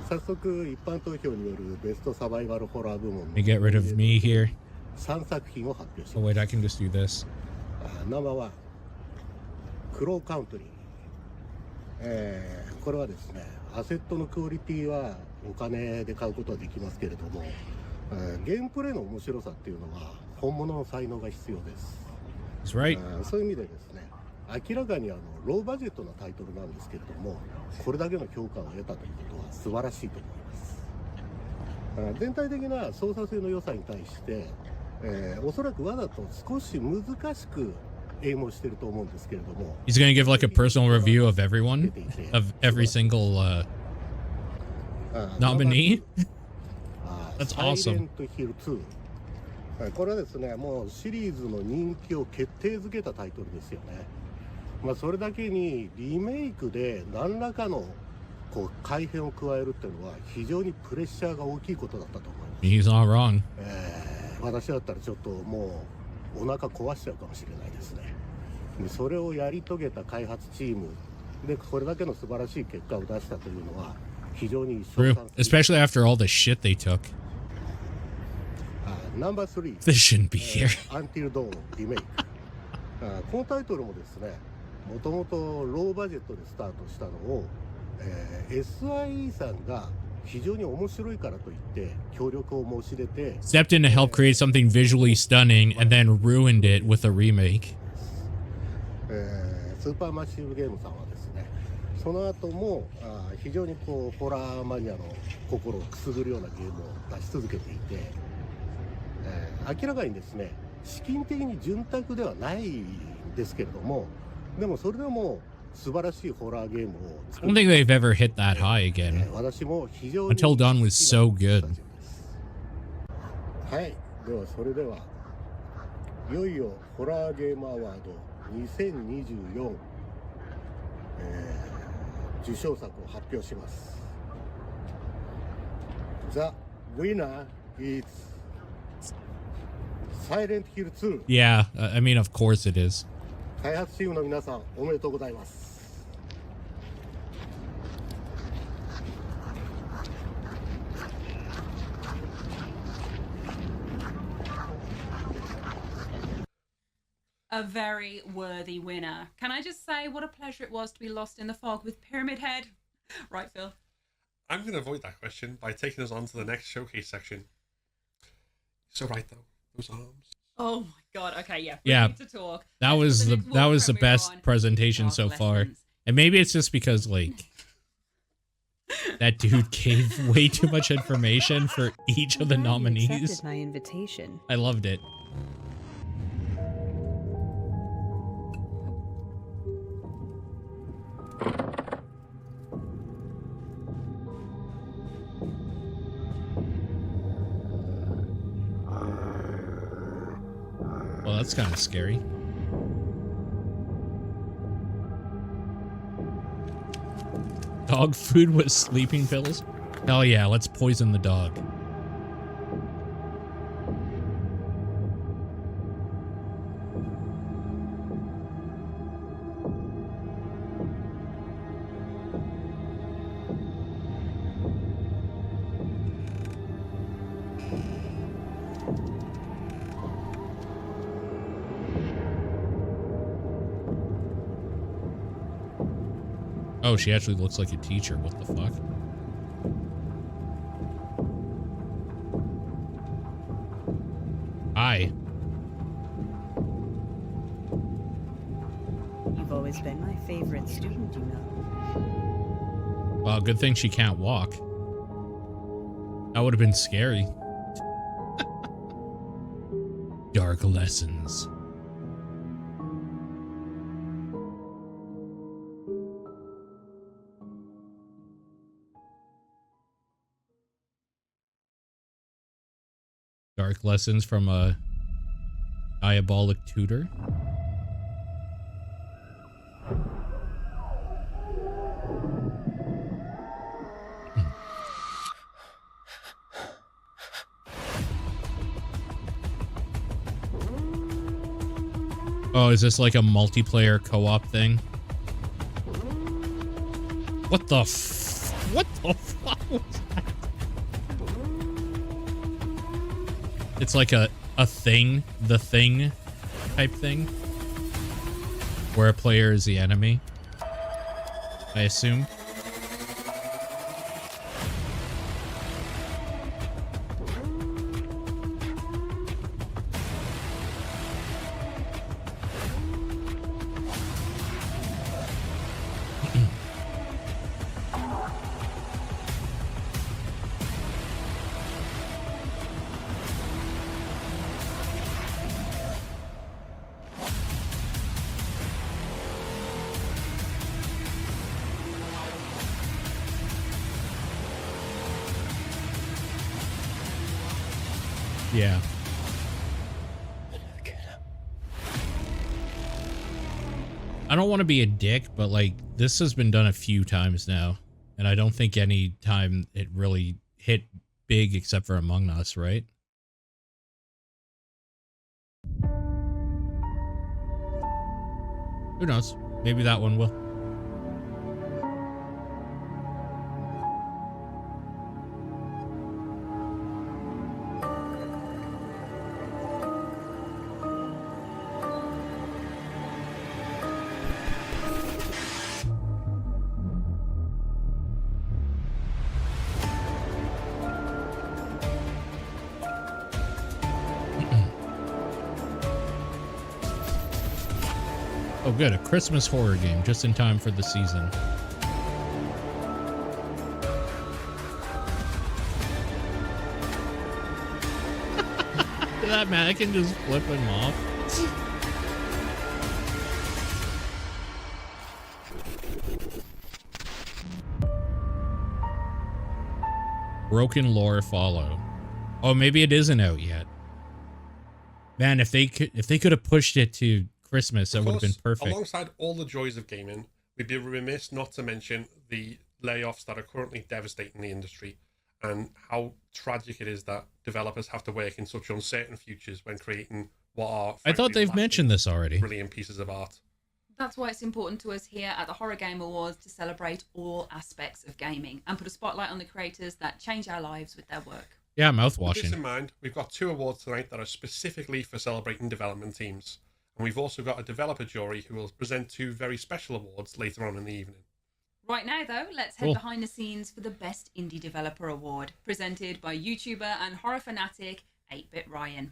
[SPEAKER 5] 早速一般投票によるベストサバイバルホラー部門の
[SPEAKER 1] Let me get rid of me here.
[SPEAKER 5] 3作品を発表し
[SPEAKER 1] Oh
[SPEAKER 5] ます。
[SPEAKER 1] wait, I can just do this.
[SPEAKER 5] ナンバーワン、クローカウントリー。これはですね、アセットのクオリティはお金で買うことはできますけれども、ゲームプレイの面白さっていうのは本物の才能が必要です。
[SPEAKER 1] That's right.
[SPEAKER 5] そういう意味でですね、明らかにローバジェットなタイトルなんですけれども、これだけの評価を得たということは素晴らしいと思います。全体的な操作性の良さに対して、おそらくわざと少し難しくエイムをしていると思うんですけれども。
[SPEAKER 1] He's gonna give like a personal review of everyone, of every single nominee. That's awesome.
[SPEAKER 5] これはですね、もうシリーズの人気を決定づけたタイトルですよね。それだけにリメイクで何らかのこう改変を加えるっていうのは非常にプレッシャーが大きいことだったと思います。
[SPEAKER 1] He's not wrong.
[SPEAKER 5] 私だったらちょっともうお腹壊しちゃうかもしれないですね。でそれをやり遂げた開発チームでこれだけの素晴らしい結果を出したというのは非常に
[SPEAKER 1] True, especially after all the shit they took.
[SPEAKER 5] ナンバー3
[SPEAKER 1] This shouldn't be here.
[SPEAKER 5] Until Dawn リメイク。このタイトルもですね、もともとローバジェットでスタートしたのを、SIE さんが非常に面白いからといって協力を申し出て
[SPEAKER 1] Stepped in to help create something visually stunning and then ruined it with a remake.
[SPEAKER 5] スーパーマッシブゲームさんはですね、その後も非常にこうホラーマニアの心をくすぐるようなゲームを出し続けていて、明らかにですね、資金的に潤沢ではないんですけれども、でもそれでも素晴らしいホラーゲームを
[SPEAKER 1] I don't think they've ever hit that high again.
[SPEAKER 5] 私も非常に
[SPEAKER 1] Until Dawn was so good.
[SPEAKER 5] はい、ではそれではいよいよホラーゲームアワード2024、受賞作を発表します。The winner is Silent Hill 2。
[SPEAKER 1] Yeah, I mean, of course it is.
[SPEAKER 5] 開発チームの皆さん、おめでとうございます。
[SPEAKER 4] A very worthy winner. Can I just say what a pleasure it was to be lost in the fog with Pyramid Head? Right, Phil?
[SPEAKER 3] I'm going to avoid that question by taking us on to the next showcase section. So right though, those arms.
[SPEAKER 4] Oh my god, okay, yeah.
[SPEAKER 1] Yeah,
[SPEAKER 4] To talk.
[SPEAKER 1] that was the best presentation so far. And maybe it's just because like that dude gave way too much information for each of the nominees.
[SPEAKER 7] Accepted my invitation.
[SPEAKER 1] I loved it. Well, that's kind of scary. Dog food with sleeping pills? Hell yeah, let's poison the dog. Oh, she actually looks like a teacher. What the fuck? Hi.
[SPEAKER 7] You've always been my favorite student, you know.
[SPEAKER 1] Well, good thing she can't walk. That would have been scary. Dark lessons. Dark lessons from a Diabolic Tutor. Oh, is this like a multiplayer co-op thing? What the what the fuck was that? It's like a thing, the thing type thing, where a player is the enemy, I assume. Yeah. I don't want to be a dick, but like this has been done a few times now, and I don't think any time it really hit big except for Among Us, right? Who knows? Maybe that one will. Oh good, a Christmas horror game just in time for the season. That mannequin just flipping him off. Broken Lore follow. Oh, maybe it isn't out yet. Man, if they could have pushed it to Christmas, that would have been perfect.
[SPEAKER 3] Alongside all the joys of gaming, we'd be remiss not to mention the layoffs that are currently devastating the industry and how tragic it is that developers have to work in such uncertain futures when creating what are,
[SPEAKER 1] I thought they've mentioned this already.
[SPEAKER 3] Brilliant pieces of art.
[SPEAKER 4] That's why it's important to us here at the Horror Game Awards to celebrate all aspects of gaming and put a spotlight on the creators that change our lives with their work.
[SPEAKER 1] Yeah, mouth
[SPEAKER 3] With
[SPEAKER 1] washing.
[SPEAKER 3] this in mind, we've got 2 awards tonight that are specifically for celebrating development teams. And we've also got a developer jury who will present 2 very special awards later on in the evening.
[SPEAKER 4] Right now, though, let's head behind the scenes for the Best Indie Developer Award, presented by YouTuber and horror fanatic 8-Bit Ryan.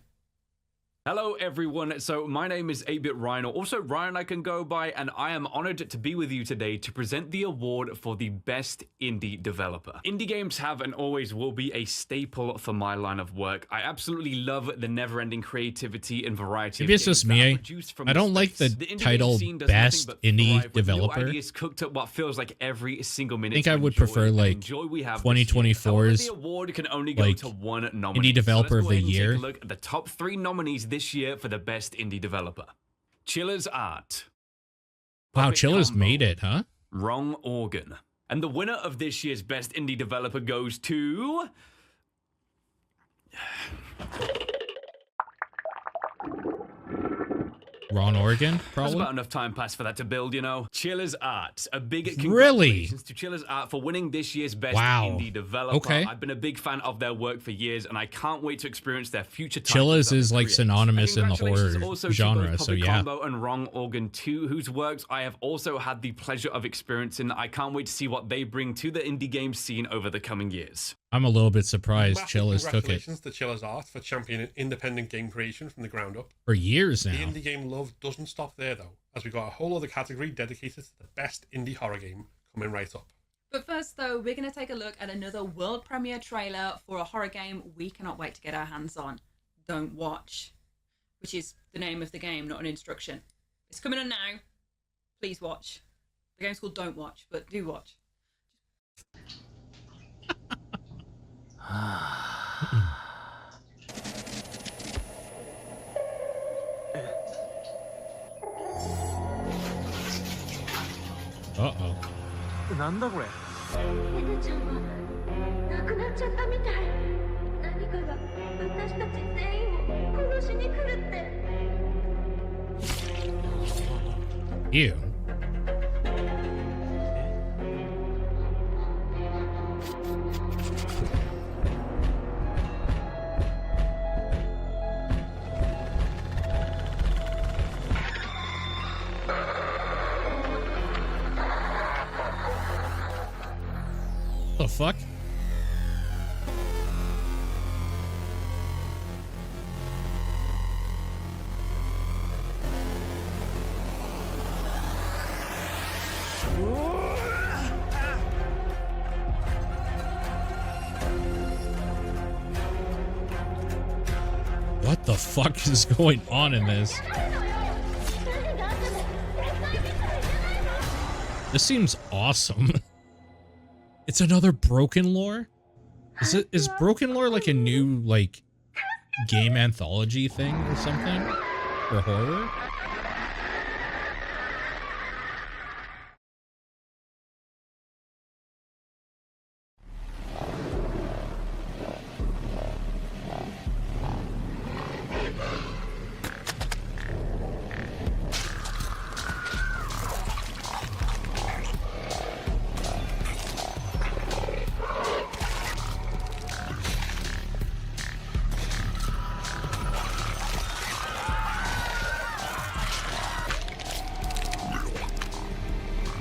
[SPEAKER 10] Hello everyone, so my name is 8-Bit Ryan, or also Ryan I can go by, and I am honored to be with you today to present the award for the Best Indie Developer. Indie games have and always will be a staple for my line of work. I absolutely love the never-ending creativity and variety
[SPEAKER 1] Maybe
[SPEAKER 10] of
[SPEAKER 1] it's
[SPEAKER 10] games
[SPEAKER 1] just
[SPEAKER 10] that are
[SPEAKER 1] me.
[SPEAKER 10] produced from
[SPEAKER 1] I don't like the
[SPEAKER 10] indie
[SPEAKER 1] title
[SPEAKER 10] game scene does
[SPEAKER 1] Best
[SPEAKER 10] nothing but
[SPEAKER 1] Indie
[SPEAKER 10] thrive with new
[SPEAKER 1] Developer.
[SPEAKER 10] ideas cooked at what feels like every single minute.
[SPEAKER 1] I think I
[SPEAKER 10] to
[SPEAKER 1] would
[SPEAKER 10] enjoy
[SPEAKER 1] prefer
[SPEAKER 10] and
[SPEAKER 1] like
[SPEAKER 10] enjoy we have this year.
[SPEAKER 1] 2024's
[SPEAKER 10] However, the award can only go
[SPEAKER 1] like
[SPEAKER 10] to one nominee.
[SPEAKER 1] Indie Developer
[SPEAKER 10] So
[SPEAKER 1] of
[SPEAKER 10] let's
[SPEAKER 1] the
[SPEAKER 10] go ahead and
[SPEAKER 1] Year.
[SPEAKER 10] take a look at the top 3 nominees this year for the Best Indie Developer. Chiller's Art.
[SPEAKER 1] Wow,
[SPEAKER 10] Puppet
[SPEAKER 1] Chiller's
[SPEAKER 10] Combo.
[SPEAKER 1] made it, huh?
[SPEAKER 10] Wrong Organ. And the winner of this year's Best Indie Developer goes to...
[SPEAKER 1] Ron Oregon,
[SPEAKER 10] There's
[SPEAKER 1] probably.
[SPEAKER 10] about enough time passed for that to build, you know. Chiller's Art. A big
[SPEAKER 1] Really?
[SPEAKER 10] congratulations to Chiller's Art for winning this year's Best
[SPEAKER 1] Wow.
[SPEAKER 10] Indie Developer.
[SPEAKER 1] Okay.
[SPEAKER 10] I've been a big fan of their work for years, and I can't wait to experience their future titles.
[SPEAKER 1] Chillers
[SPEAKER 10] that
[SPEAKER 1] is
[SPEAKER 10] they
[SPEAKER 1] like
[SPEAKER 10] create.
[SPEAKER 1] synonymous in the
[SPEAKER 10] Congratulations
[SPEAKER 1] horror
[SPEAKER 10] also to
[SPEAKER 1] genre,
[SPEAKER 10] both
[SPEAKER 1] so
[SPEAKER 10] Puppet
[SPEAKER 1] yeah.
[SPEAKER 10] Combo and Wrong Organ 2, whose works I have also had the pleasure of experiencing. I can't wait to see what they bring to the indie game scene over the coming years.
[SPEAKER 1] I'm a little bit surprised
[SPEAKER 3] Massive
[SPEAKER 1] Chillers took it
[SPEAKER 3] congratulations to Chiller's Art for championing independent game creation from the ground up.
[SPEAKER 1] for years
[SPEAKER 3] The
[SPEAKER 1] now.
[SPEAKER 3] indie game love doesn't stop there though, as we got a whole other category dedicated to the best indie horror game coming right up.
[SPEAKER 4] But first, though, we're going to take a look at another world premiere trailer for a horror game we cannot wait to get our hands on. Don't Watch, which is the name of the game, not an instruction. It's coming on now. Please watch. The game's called Don't Watch, but do watch.
[SPEAKER 1] Uh-oh.
[SPEAKER 6] なんだこれ。
[SPEAKER 17] エデちゃんは亡くなっちゃったみたい。何かが私たち全員を殺しに来るって。
[SPEAKER 1] Ew. The fuck? What the fuck is going on in this? This seems awesome. It's another Broken Lore? Is Broken Lore like a new, like, game anthology thing or something? For horror?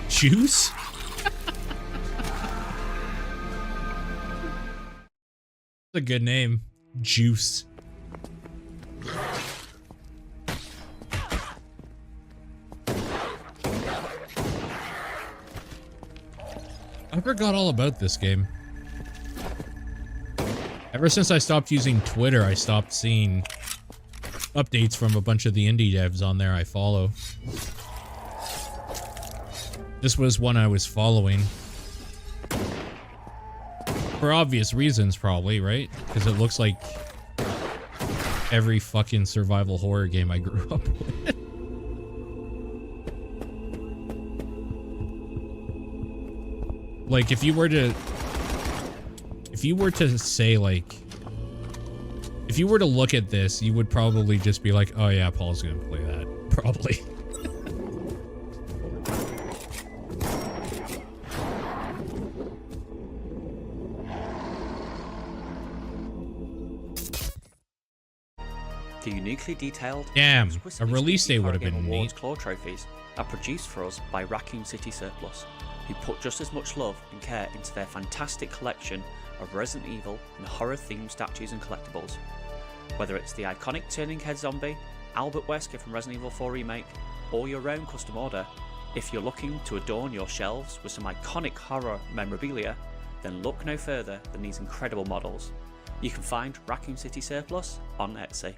[SPEAKER 1] Juice? That's a good name. Juice. I forgot all about this game. Ever since I stopped using Twitter, I stopped seeing updates from a bunch of the indie devs on there I follow. This was one I was following. For obvious reasons, probably, right? Because it looks like every fucking survival horror game I grew up with. Like, if you were to say, like, if you were to look at this, you would probably just be like, oh yeah, Paul's gonna play that. Probably.
[SPEAKER 2] The uniquely detailed,
[SPEAKER 1] Damn,
[SPEAKER 2] exquisitely
[SPEAKER 1] a release
[SPEAKER 2] spooky
[SPEAKER 1] date would
[SPEAKER 2] Horror
[SPEAKER 1] have
[SPEAKER 2] Game
[SPEAKER 1] been
[SPEAKER 2] Awards
[SPEAKER 1] neat.
[SPEAKER 2] claw trophies are produced for us by Raccoon City Surplus, who put just as much love and care into their fantastic collection of Resident Evil and horror-themed statues and collectibles. Whether it's the iconic Turning Head Zombie, Albert Wesker from Resident Evil 4 Remake, or your own custom order, if you're looking to adorn your shelves with some iconic horror memorabilia, then look no further than these incredible models. You can find Raccoon City Surplus on Etsy.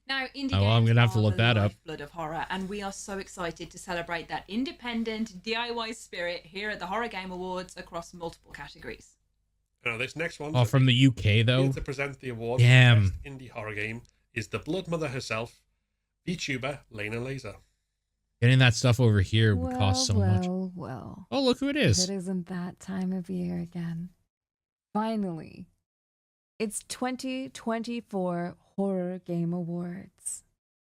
[SPEAKER 4] Now, indie
[SPEAKER 1] Oh, well, I'm
[SPEAKER 4] games
[SPEAKER 1] gonna have to
[SPEAKER 4] are
[SPEAKER 1] look
[SPEAKER 4] the
[SPEAKER 1] that up.
[SPEAKER 4] lifeblood of horror, and we are so excited to celebrate that independent DIY spirit here at the Horror Game Awards across multiple categories.
[SPEAKER 3] Now, this next one.
[SPEAKER 1] Oh, from the UK though?
[SPEAKER 3] Here to present the award
[SPEAKER 1] Damn.
[SPEAKER 3] for Best Indie Horror Game is the Blood Mother herself, VTuber Lena Laser.
[SPEAKER 1] Getting that stuff over here would cost so much.
[SPEAKER 12] Well.
[SPEAKER 1] Oh, look who it is.
[SPEAKER 12] It isn't that time of year again. Finally, it's 2024 Horror Game Awards.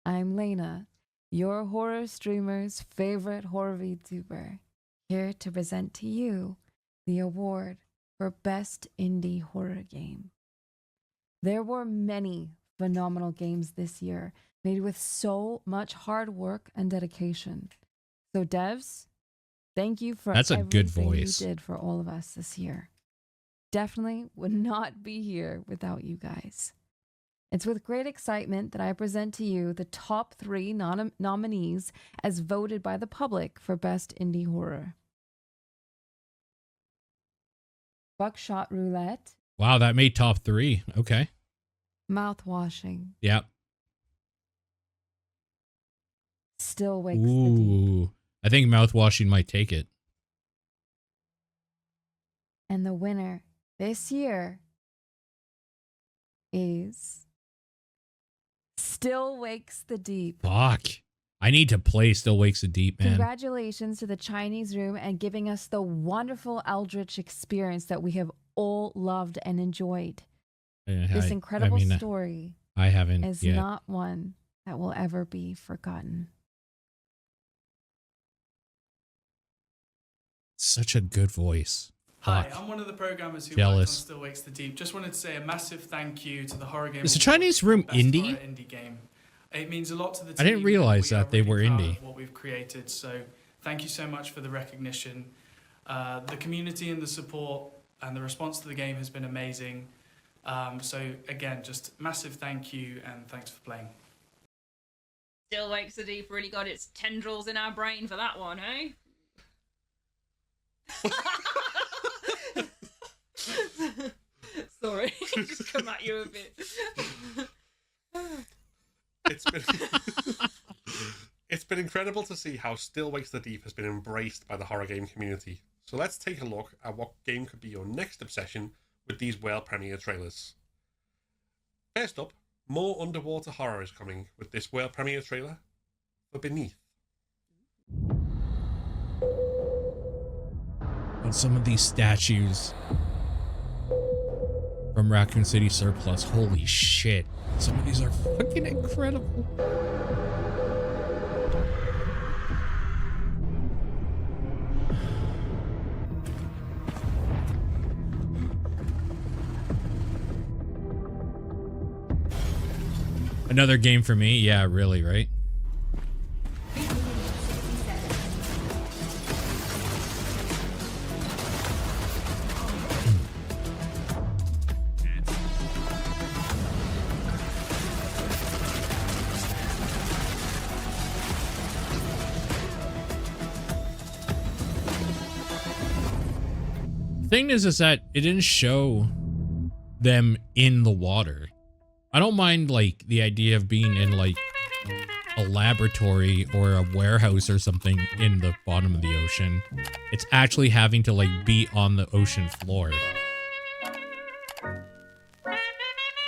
[SPEAKER 12] I'm Lena, your horror streamer's favorite horror VTuber, here to present to you the award for Best Indie Horror Game. There were many phenomenal games this year, made with so much hard work and dedication. So devs, thank you for
[SPEAKER 1] That's a good
[SPEAKER 12] everything
[SPEAKER 1] voice.
[SPEAKER 12] you did for all of us this year. Definitely would not be here without you guys. It's with great excitement that I present to you the top 3 nominees as voted by the public for Best Indie Horror. Buckshot Roulette,
[SPEAKER 1] Wow, that made top 3. Okay.
[SPEAKER 12] Mouthwashing,
[SPEAKER 1] Yep.
[SPEAKER 12] Still Wakes the Deep,
[SPEAKER 1] Ooh. I think mouthwashing might take it.
[SPEAKER 12] and the winner this year is Still Wakes the Deep.
[SPEAKER 1] Fuck. I need to play Still Wakes the Deep, man.
[SPEAKER 12] Congratulations to the Chinese Room and giving us the wonderful Eldritch experience that we have all loved and enjoyed. This incredible story
[SPEAKER 1] I haven't
[SPEAKER 12] is
[SPEAKER 1] yet.
[SPEAKER 12] not one that will ever be forgotten.
[SPEAKER 1] Such a good voice.
[SPEAKER 13] Hi,
[SPEAKER 1] Fuck.
[SPEAKER 13] I'm one of the programmers who
[SPEAKER 1] Jealous.
[SPEAKER 13] worked on Still Wakes the Deep. Just wanted to say a massive thank you to the Horror Game
[SPEAKER 1] Is the
[SPEAKER 13] Awards
[SPEAKER 1] Chinese Room
[SPEAKER 13] for Best
[SPEAKER 1] indie?
[SPEAKER 13] Horror Indie Game. It means a lot to the team.
[SPEAKER 1] I didn't realize
[SPEAKER 13] We are
[SPEAKER 1] that they were
[SPEAKER 13] really proud
[SPEAKER 1] indie.
[SPEAKER 13] of what we've created. So thank you so much for the recognition. The community and the support and the response to the game has been amazing. So again, just massive thank you and thanks for playing.
[SPEAKER 4] Still Wakes the Deep really got its tendrils in our brain for that one, eh? Sorry, just come at you a bit.
[SPEAKER 3] It's been incredible to see how Still Wakes the Deep has been embraced by the horror game community. So let's take a look at what game could be your next obsession with these world premiere trailers. First up, more underwater horror is coming with this world premiere trailer for Beneath.
[SPEAKER 1] On some of these statues from Raccoon City Surplus, holy shit. Some of these are fucking incredible. Another game for me? Yeah, really, right? Thing is that it didn't show them in the water. I don't mind like the idea of being in like a laboratory or a warehouse or something in the bottom of the ocean. It's actually having to like be on the ocean floor.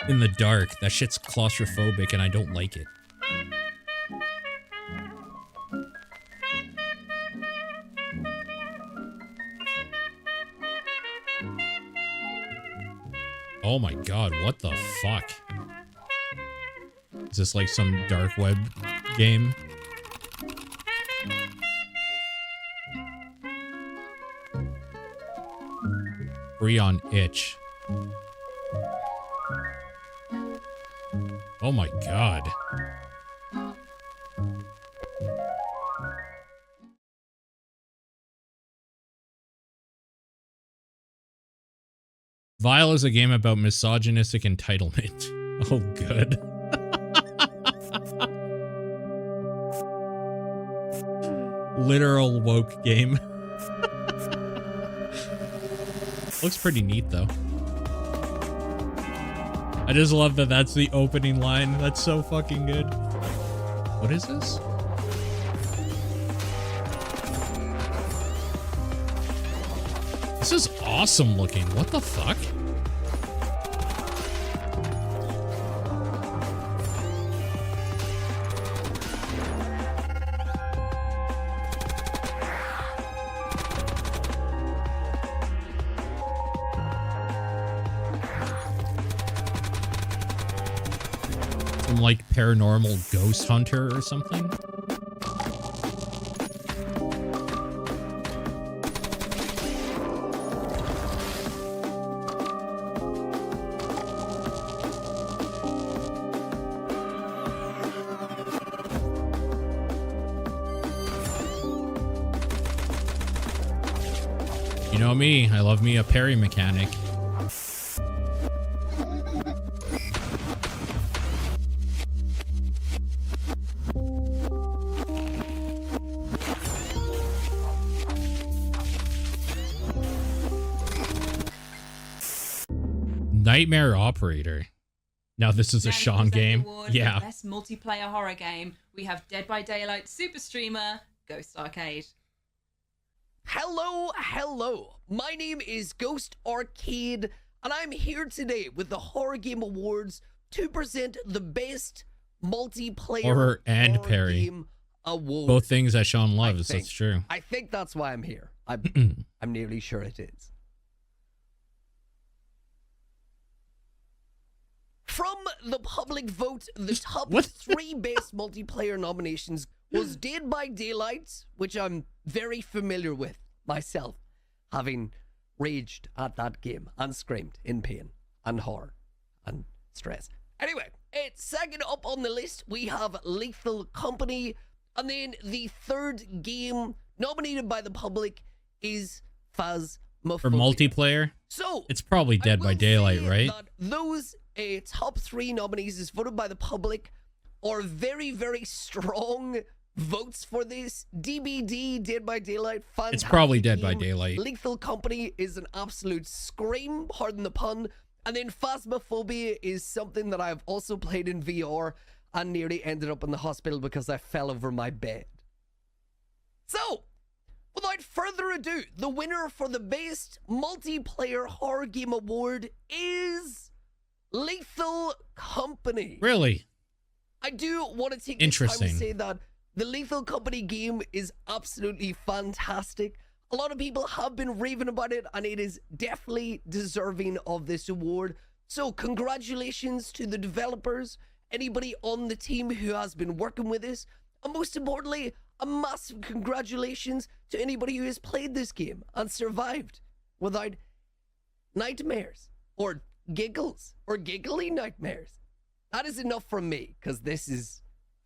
[SPEAKER 1] In the dark. That shit's claustrophobic and I don't like it. Oh my god, what the fuck? Is this like some dark web game? Free on itch. Oh my god. Vile is a game about misogynistic entitlement. Oh, good. Literal woke game. Looks pretty neat, though. I just love that that's the opening line. That's so fucking good. What is this? This is awesome looking. What the fuck? Some like paranormal ghost hunter or something? You know me, I love me a parry mechanic. Nightmare Operator. Now this is a Sean game. Yeah.
[SPEAKER 4] Best multiplayer horror game. We have Dead by Daylight Super Streamer, Ghost Arcade.
[SPEAKER 14] Hello. My name is Ghost Arcade, and I'm here today with the Horror Game Awards to present the best multiplayer
[SPEAKER 1] Horror and parry.
[SPEAKER 14] game award.
[SPEAKER 1] Both things that Sean loves. That's true.
[SPEAKER 14] I think that's why I'm here. I'm nearly sure it is. From the public vote, the top 3 best multiplayer nominations was Dead by Daylight, which I'm very familiar with myself, having raged at that game and screamed in pain and horror and stress. Anyway, second up on the list, we have Lethal Company. And then the third game nominated by the public is Phasmophobia.
[SPEAKER 1] For multiplayer?
[SPEAKER 14] So,
[SPEAKER 1] it's probably Dead by Daylight, right?
[SPEAKER 14] Those top 3 nominees as voted by the public are very, very strong votes for this. DBD, Dead by Daylight, fantastic.
[SPEAKER 1] It's probably Dead by
[SPEAKER 14] game.
[SPEAKER 1] Daylight.
[SPEAKER 14] Lethal Company is an absolute scream, pardon the pun. And then Phasmophobia is something that I've also played in VR and nearly ended up in the hospital because I fell over my bed. So, without further ado, the winner for the Best Multiplayer Horror Game Award is Lethal Company.
[SPEAKER 1] Really?
[SPEAKER 14] I do want to take this time to
[SPEAKER 1] Interesting.
[SPEAKER 14] say that the Lethal Company game is absolutely fantastic. A lot of people have been raving about it, and it is definitely deserving of this award. So congratulations to the developers, anybody on the team who has been working with this, and most importantly, a massive congratulations to anybody who has played this game and survived without nightmares or giggles or giggly nightmares. That is enough from me, because this is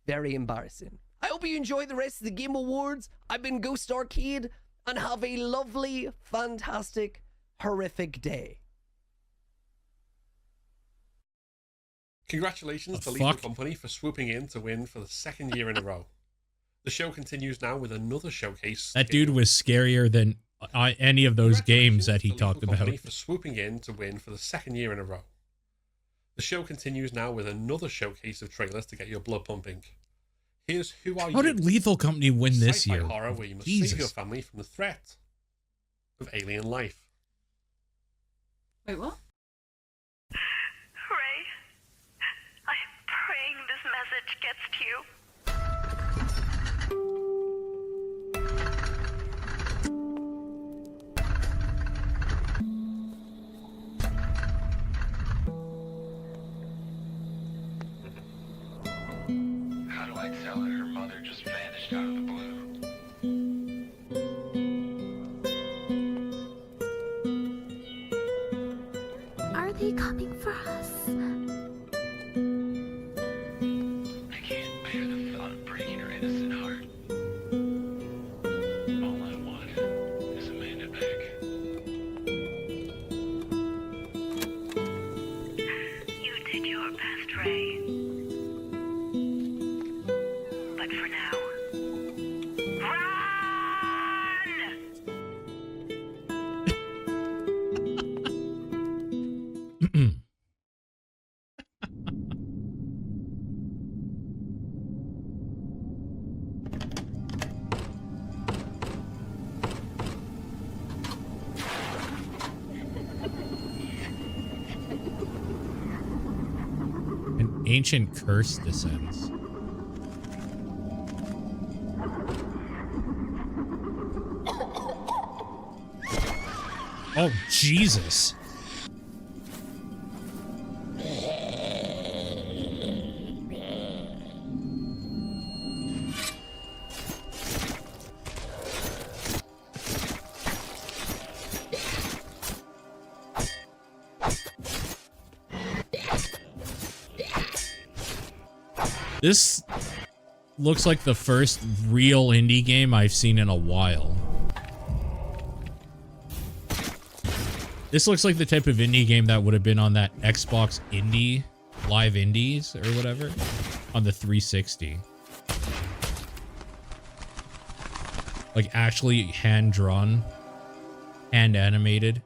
[SPEAKER 14] very embarrassing. I hope you enjoy the rest of the Game Awards. I've been Ghost Arcade, and have a lovely, fantastic, horrific day.
[SPEAKER 3] Congratulations to Lethal Company for swooping in to win for the 2nd year in a row. The show continues now with another showcase.
[SPEAKER 1] That dude was scarier than any of those games that he talked about.
[SPEAKER 3] Company for swooping in to win for the 2nd year in a row. The show continues now with another showcase of trailers to get your blood pumping. Here's Who Are You?
[SPEAKER 1] How did Lethal Company win this
[SPEAKER 3] Sci-fi
[SPEAKER 1] year?
[SPEAKER 3] horror where you must
[SPEAKER 1] Jesus.
[SPEAKER 3] save your family from the threat of alien life.
[SPEAKER 4] Wait, what?
[SPEAKER 17] Ray, I'm praying this message gets to you.
[SPEAKER 15] How do I tell her her mother just vanished out of the blue?
[SPEAKER 17] Are they coming for us?
[SPEAKER 15] I can't bear the thought of breaking her innocent heart. All I want is Amanda back.
[SPEAKER 17] You did your best, Ray. But for now,
[SPEAKER 1] An ancient curse descends. Oh, Jesus. This looks like the first real indie game I've seen in a while. This looks like the type of indie game that would have been on that Xbox Indie, Live Indies, or whatever, on the 360. Like actually hand-drawn, hand-animated.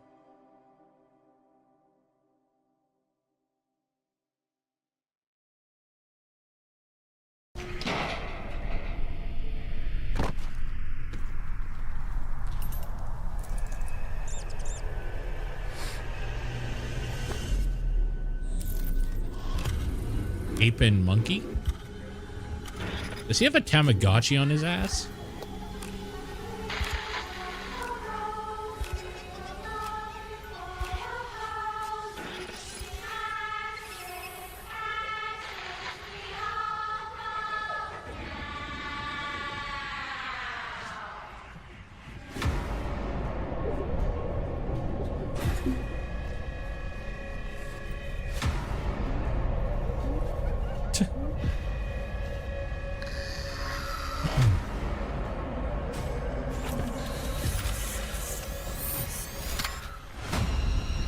[SPEAKER 1] Ape and monkey? Does he have a Tamagotchi on his ass?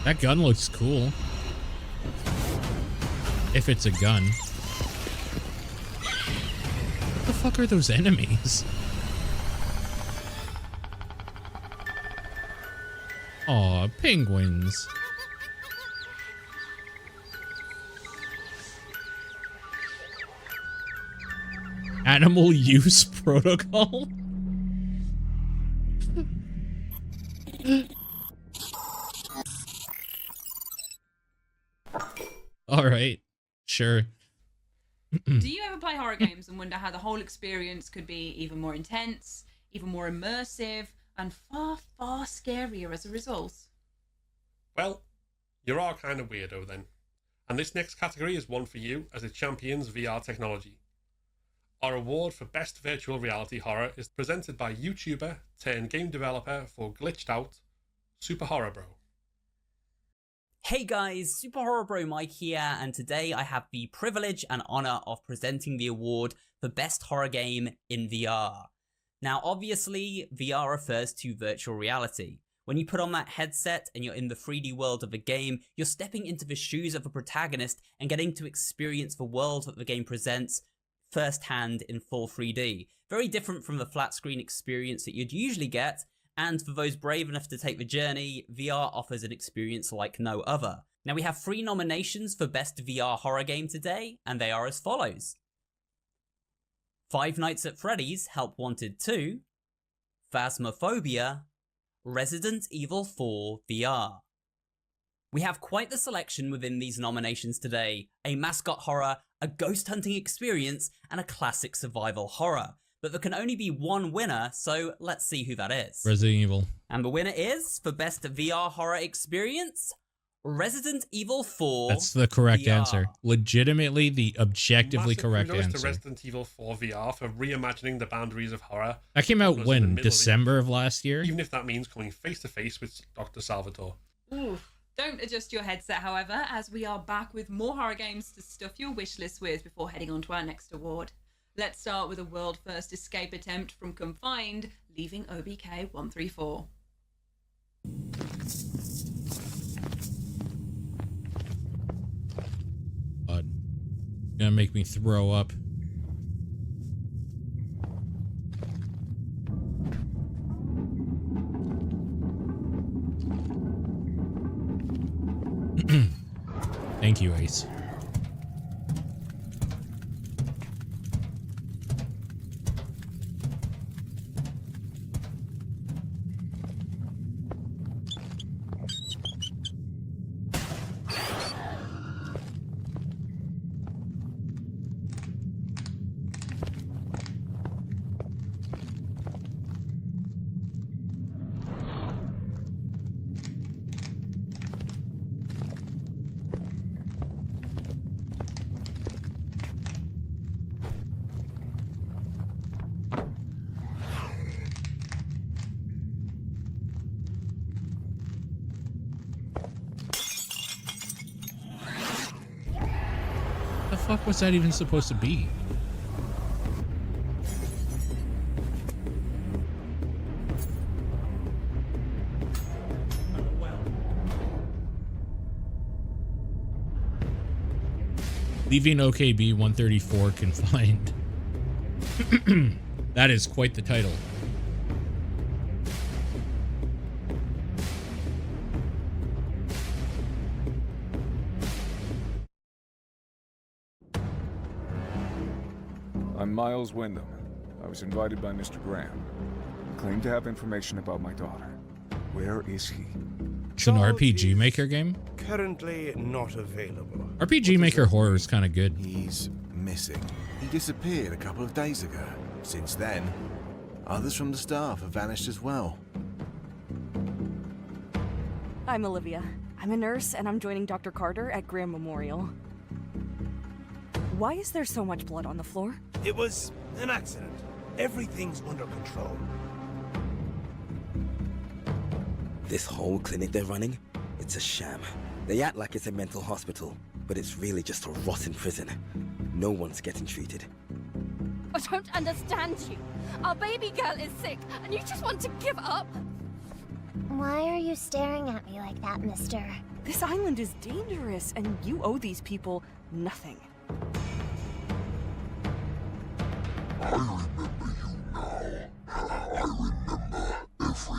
[SPEAKER 1] That gun looks cool. If it's a gun. What the fuck are those enemies? Aw, penguins. Animal use protocol? All right, sure.
[SPEAKER 4] Do you ever play horror games and wonder how the whole experience could be even more intense, even more immersive, and far, far scarier as a result?
[SPEAKER 3] Well, you're all kind of weirdo then. And this next category is one for you as it champions VR technology. Our award for Best Virtual Reality Horror is presented by YouTuber turned game developer for Glitched Out, Super Horror Bro.
[SPEAKER 8] Hey guys, Super Horror Bro Mike here, and today I have the privilege and honor of presenting the award for Best Horror Game in VR. Now obviously, VR refers to virtual reality. When you put on that headset and you're in the 3D world of a game, you're stepping into the shoes of a protagonist and getting to experience the world that the game presents firsthand in full 3D. Very different from the flat screen experience that you'd usually get, and for those brave enough to take the journey, VR offers an experience like no other. Now we have 3 nominations for Best VR Horror Game today, and they are as follows: Five Nights at Freddy's Help Wanted 2, Phasmophobia, Resident Evil 4 VR. We have quite the selection within these nominations today: a mascot horror, a ghost hunting experience, and a classic survival horror. But there can only be one winner, so let's see who that is.
[SPEAKER 1] Resident Evil.
[SPEAKER 8] And the winner is, for Best VR Horror Experience, Resident Evil 4
[SPEAKER 1] That's the correct
[SPEAKER 8] VR.
[SPEAKER 1] answer. Legitimately the objectively correct
[SPEAKER 3] kudos
[SPEAKER 1] answer.
[SPEAKER 3] to Resident Evil 4 VR for reimagining the boundaries of horror.
[SPEAKER 1] That came out
[SPEAKER 3] Was in the
[SPEAKER 1] when?
[SPEAKER 3] middle of
[SPEAKER 1] December of last year?
[SPEAKER 3] Even if that means coming face to face with Dr. Salvatore.
[SPEAKER 4] Ooh. Don't adjust your headset, however, as we are back with more horror games to stuff your wish list with before heading on to our next award. Let's start with a world-first escape attempt from Confined, leaving OBK 134.
[SPEAKER 1] God. Gonna make me throw up. Thank you, Ace. The fuck was that even supposed to be? Leaving OKB 134 confined. That is quite the title.
[SPEAKER 16] I'm Miles Wyndham. I was invited by Mr. Graham. He claimed to have information about my daughter. Where is he?
[SPEAKER 1] It's an RPG Maker game.
[SPEAKER 23] Currently not available.
[SPEAKER 1] RPG Maker horror is kind of good.
[SPEAKER 23] He's missing.
[SPEAKER 9] He disappeared a couple of days ago. Since then, others from the staff have vanished as well.
[SPEAKER 19] I'm Olivia. I'm a nurse, and I'm joining Dr. Carter at Graham Memorial. Why is there so much blood on the floor?
[SPEAKER 6] It was an accident. Everything's under control.
[SPEAKER 23] This whole clinic they're running, it's a sham. They act like it's a mental hospital, but it's really just a rotten prison. No one's getting treated.
[SPEAKER 17] I don't understand you. Our baby girl is sick, and you just want to give up?
[SPEAKER 21] Why are you staring at me like that, mister?
[SPEAKER 19] This island is dangerous, and you owe these people nothing.
[SPEAKER 11] I remember you now. I remember everything.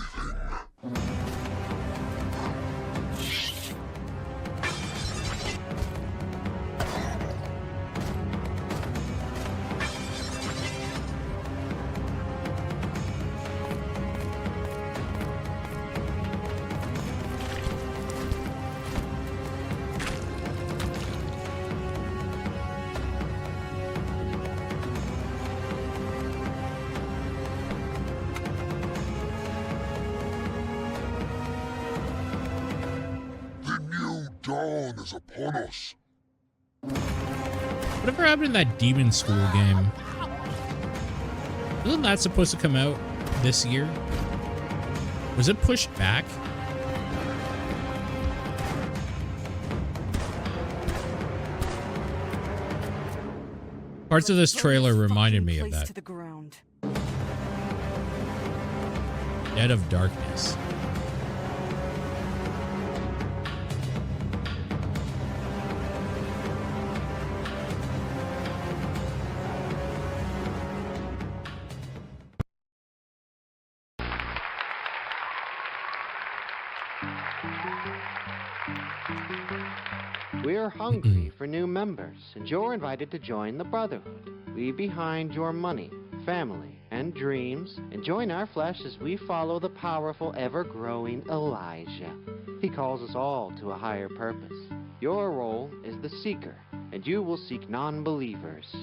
[SPEAKER 11] Dawn is upon us.
[SPEAKER 1] Whatever happened to that Demon School game? Wasn't that supposed to come out this year? Was it pushed back? Parts of this trailer reminded me of that.
[SPEAKER 19] To the ground.
[SPEAKER 1] Dead of Darkness.
[SPEAKER 24] We're hungry for new members, and you're invited to join the Brotherhood. Leave behind your money, family, and dreams, and join our flesh as we follow the powerful, ever-growing Elijah. He calls us all to a higher purpose. Your role is the Seeker, and you will seek non-believers,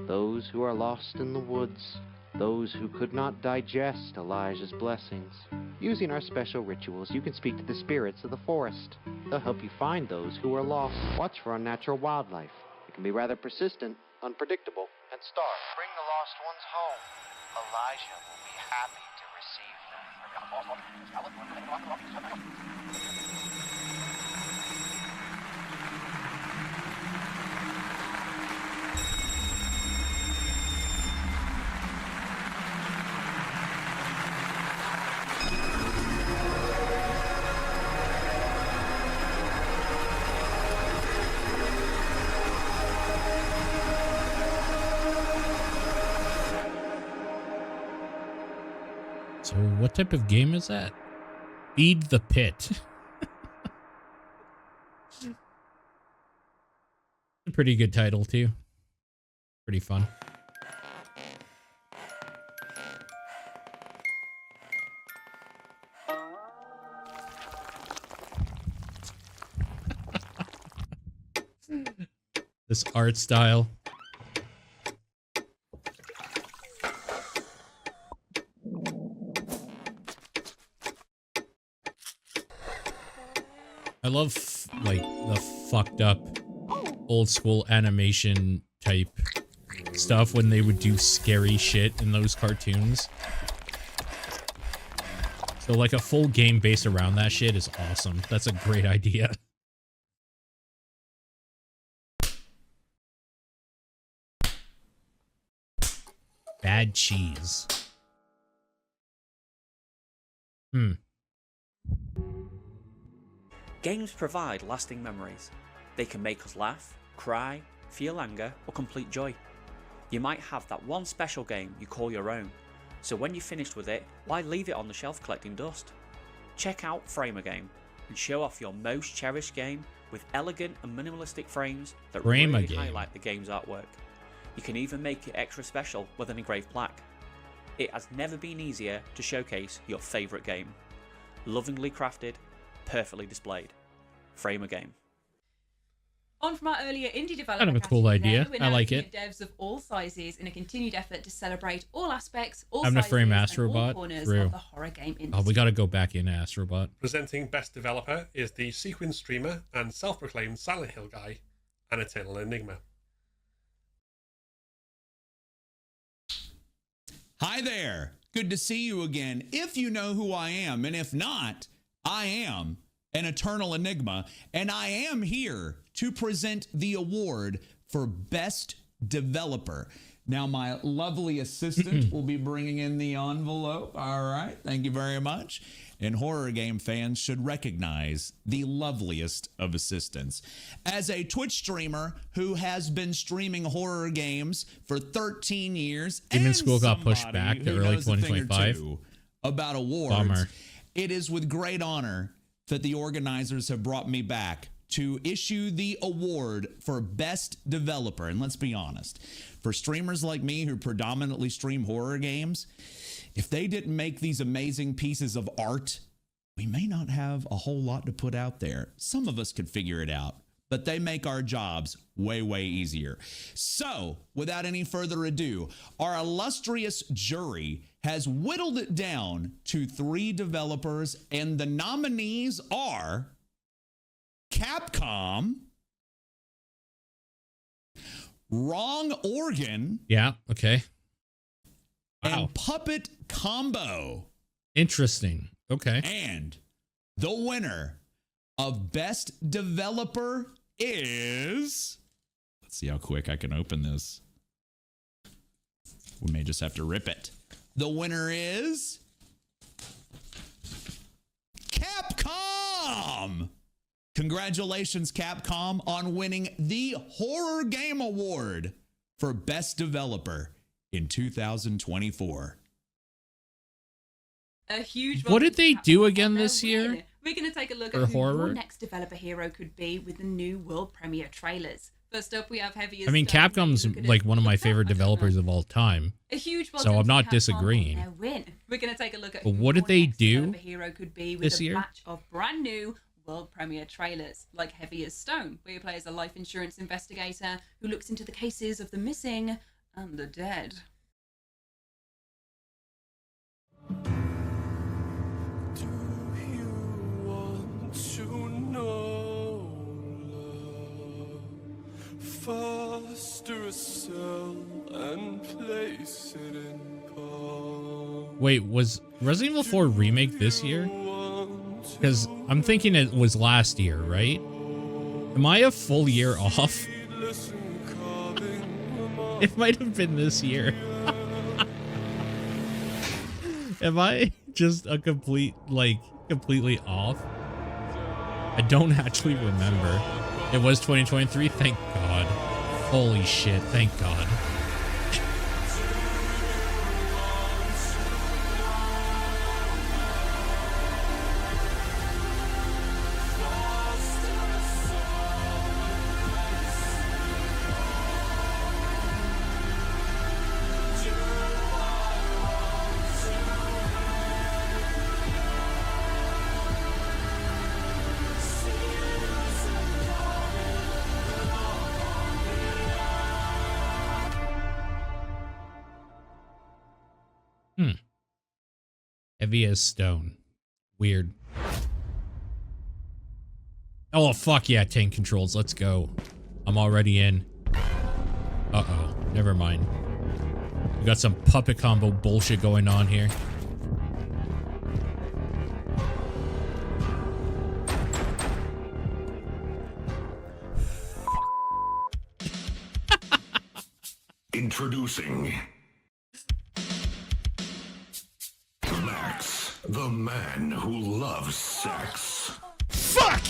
[SPEAKER 24] those who are lost in the woods, those who could not digest Elijah's blessings. Using our special rituals, you can speak to the spirits of the forest. They'll help you find those who are lost. Watch for unnatural wildlife. It can be rather persistent, unpredictable, and stark. Bring the lost ones home. Elijah will be happy to receive them.
[SPEAKER 1] So what type of game is that? Feed the Pit. A pretty good title too. Pretty fun. This art style. I love like the fucked up old school animation type stuff when they would do scary shit in those cartoons. So like a full game based around that shit is awesome. That's a great idea. Bad cheese.
[SPEAKER 2] Games provide lasting memories. They can make us laugh, cry, feel anger, or complete joy. You might have that one special game you call your own, so when you're finished with it, why leave it on the shelf collecting dust? Check out Frame a Game and show off your most cherished game with elegant and minimalistic frames that really highlight the game's artwork. You can even make it extra special with an engraved plaque. It has never been easier to showcase your favourite game. Lovingly crafted, perfectly displayed. Frame a Game.
[SPEAKER 4] On from our earlier indie developer
[SPEAKER 1] Kind of a cool
[SPEAKER 4] category
[SPEAKER 1] idea.
[SPEAKER 4] today, we're
[SPEAKER 1] I
[SPEAKER 4] now
[SPEAKER 1] like
[SPEAKER 4] looking
[SPEAKER 1] it.
[SPEAKER 4] at devs of all sizes in a continued effort to celebrate all aspects, all
[SPEAKER 1] Having to
[SPEAKER 4] sizes,
[SPEAKER 1] frame
[SPEAKER 4] and all
[SPEAKER 1] Astrobot
[SPEAKER 4] corners
[SPEAKER 1] through.
[SPEAKER 4] of the horror game industry.
[SPEAKER 1] Oh, we got to go back in Astrobot.
[SPEAKER 3] Presenting Best Developer is the Sequin streamer and self-proclaimed Silent Hill guy, and Eternal Enigma.
[SPEAKER 5] Hi there. Good to see you again. If you know who I am, and if not, I am an Eternal Enigma, and I am here to present the award for Best Developer. Now, my lovely assistant will be bringing in the envelope. All right. Thank you very much. And horror game fans should recognize the loveliest of assistants. As a Twitch streamer who has been streaming horror games for 13 years,
[SPEAKER 1] Demon School got
[SPEAKER 5] somebody
[SPEAKER 1] pushed back to
[SPEAKER 5] who
[SPEAKER 1] early
[SPEAKER 5] knows a thing or
[SPEAKER 1] 2025.
[SPEAKER 5] two about awards,
[SPEAKER 1] Bummer.
[SPEAKER 5] it is with great honor that the organizers have brought me back to issue the award for Best Developer. And let's be honest, for streamers like me who predominantly stream horror games, if they didn't make these amazing pieces of art, we may not have a whole lot to put out there. Some of us could figure it out, but they make our jobs way, way easier. So, without any further ado, our illustrious jury has whittled it down to 3 developers, and the nominees are Capcom, Wrong Organ,
[SPEAKER 1] Yeah. Okay.
[SPEAKER 5] and Puppet Combo.
[SPEAKER 1] Interesting. Okay.
[SPEAKER 5] And the winner of Best Developer is... Let's see how quick I can open this. We may just have to rip it. The winner is... Capcom! Congratulations, Capcom, on winning the Horror Game Award for Best Developer in 2024.
[SPEAKER 4] A huge
[SPEAKER 1] What did they do again
[SPEAKER 4] their
[SPEAKER 1] this year?
[SPEAKER 4] win. We're going to take a look
[SPEAKER 1] For
[SPEAKER 4] at who
[SPEAKER 1] horror?
[SPEAKER 4] your next developer hero could be with the new world premiere trailers. First up, we have Heavy as
[SPEAKER 1] I mean,
[SPEAKER 4] Stone.
[SPEAKER 1] Capcom's like one of my favorite developers of all time.
[SPEAKER 4] A huge
[SPEAKER 1] So I'm
[SPEAKER 4] welcome
[SPEAKER 1] not
[SPEAKER 4] to Capcom
[SPEAKER 1] disagreeing.
[SPEAKER 4] on their win. We're going to take a look at
[SPEAKER 1] But
[SPEAKER 4] who
[SPEAKER 1] what did
[SPEAKER 4] your
[SPEAKER 1] they
[SPEAKER 4] next
[SPEAKER 1] do
[SPEAKER 4] developer hero could be with
[SPEAKER 1] this
[SPEAKER 4] a
[SPEAKER 1] year?
[SPEAKER 4] batch of brand new world premiere trailers, like Heavy as Stone, where you play as a life insurance investigator who looks into the cases of the missing and the dead.
[SPEAKER 6] To know love, foster a cell and place it in palm.
[SPEAKER 1] Wait, was Resident Evil 4 remake this year? Because I'm thinking it was last year, right? Am I a full year off? It might have been this year. Am I just a completely off? I don't actually remember. It was 2023, thank God. Holy shit, thank God. Heavy as Stone. Weird. Oh, fuck yeah, tank controls. Let's go. I'm already in. Uh-oh. Never mind. We got some puppet combo bullshit going on here.
[SPEAKER 11] Introducing Max, the man who loves sex.
[SPEAKER 6] Fuck!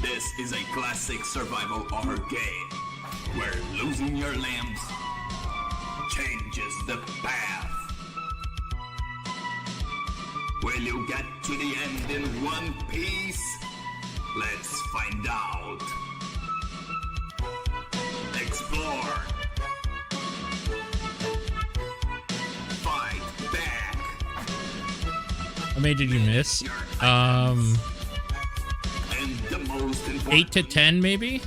[SPEAKER 6] This is a classic survival horror game where losing your limbs changes the path. Will you get to the end in one piece? Let's find out. Explore. Fight back.
[SPEAKER 1] How many did you miss?
[SPEAKER 6] And the most important
[SPEAKER 1] 8 to 10, maybe?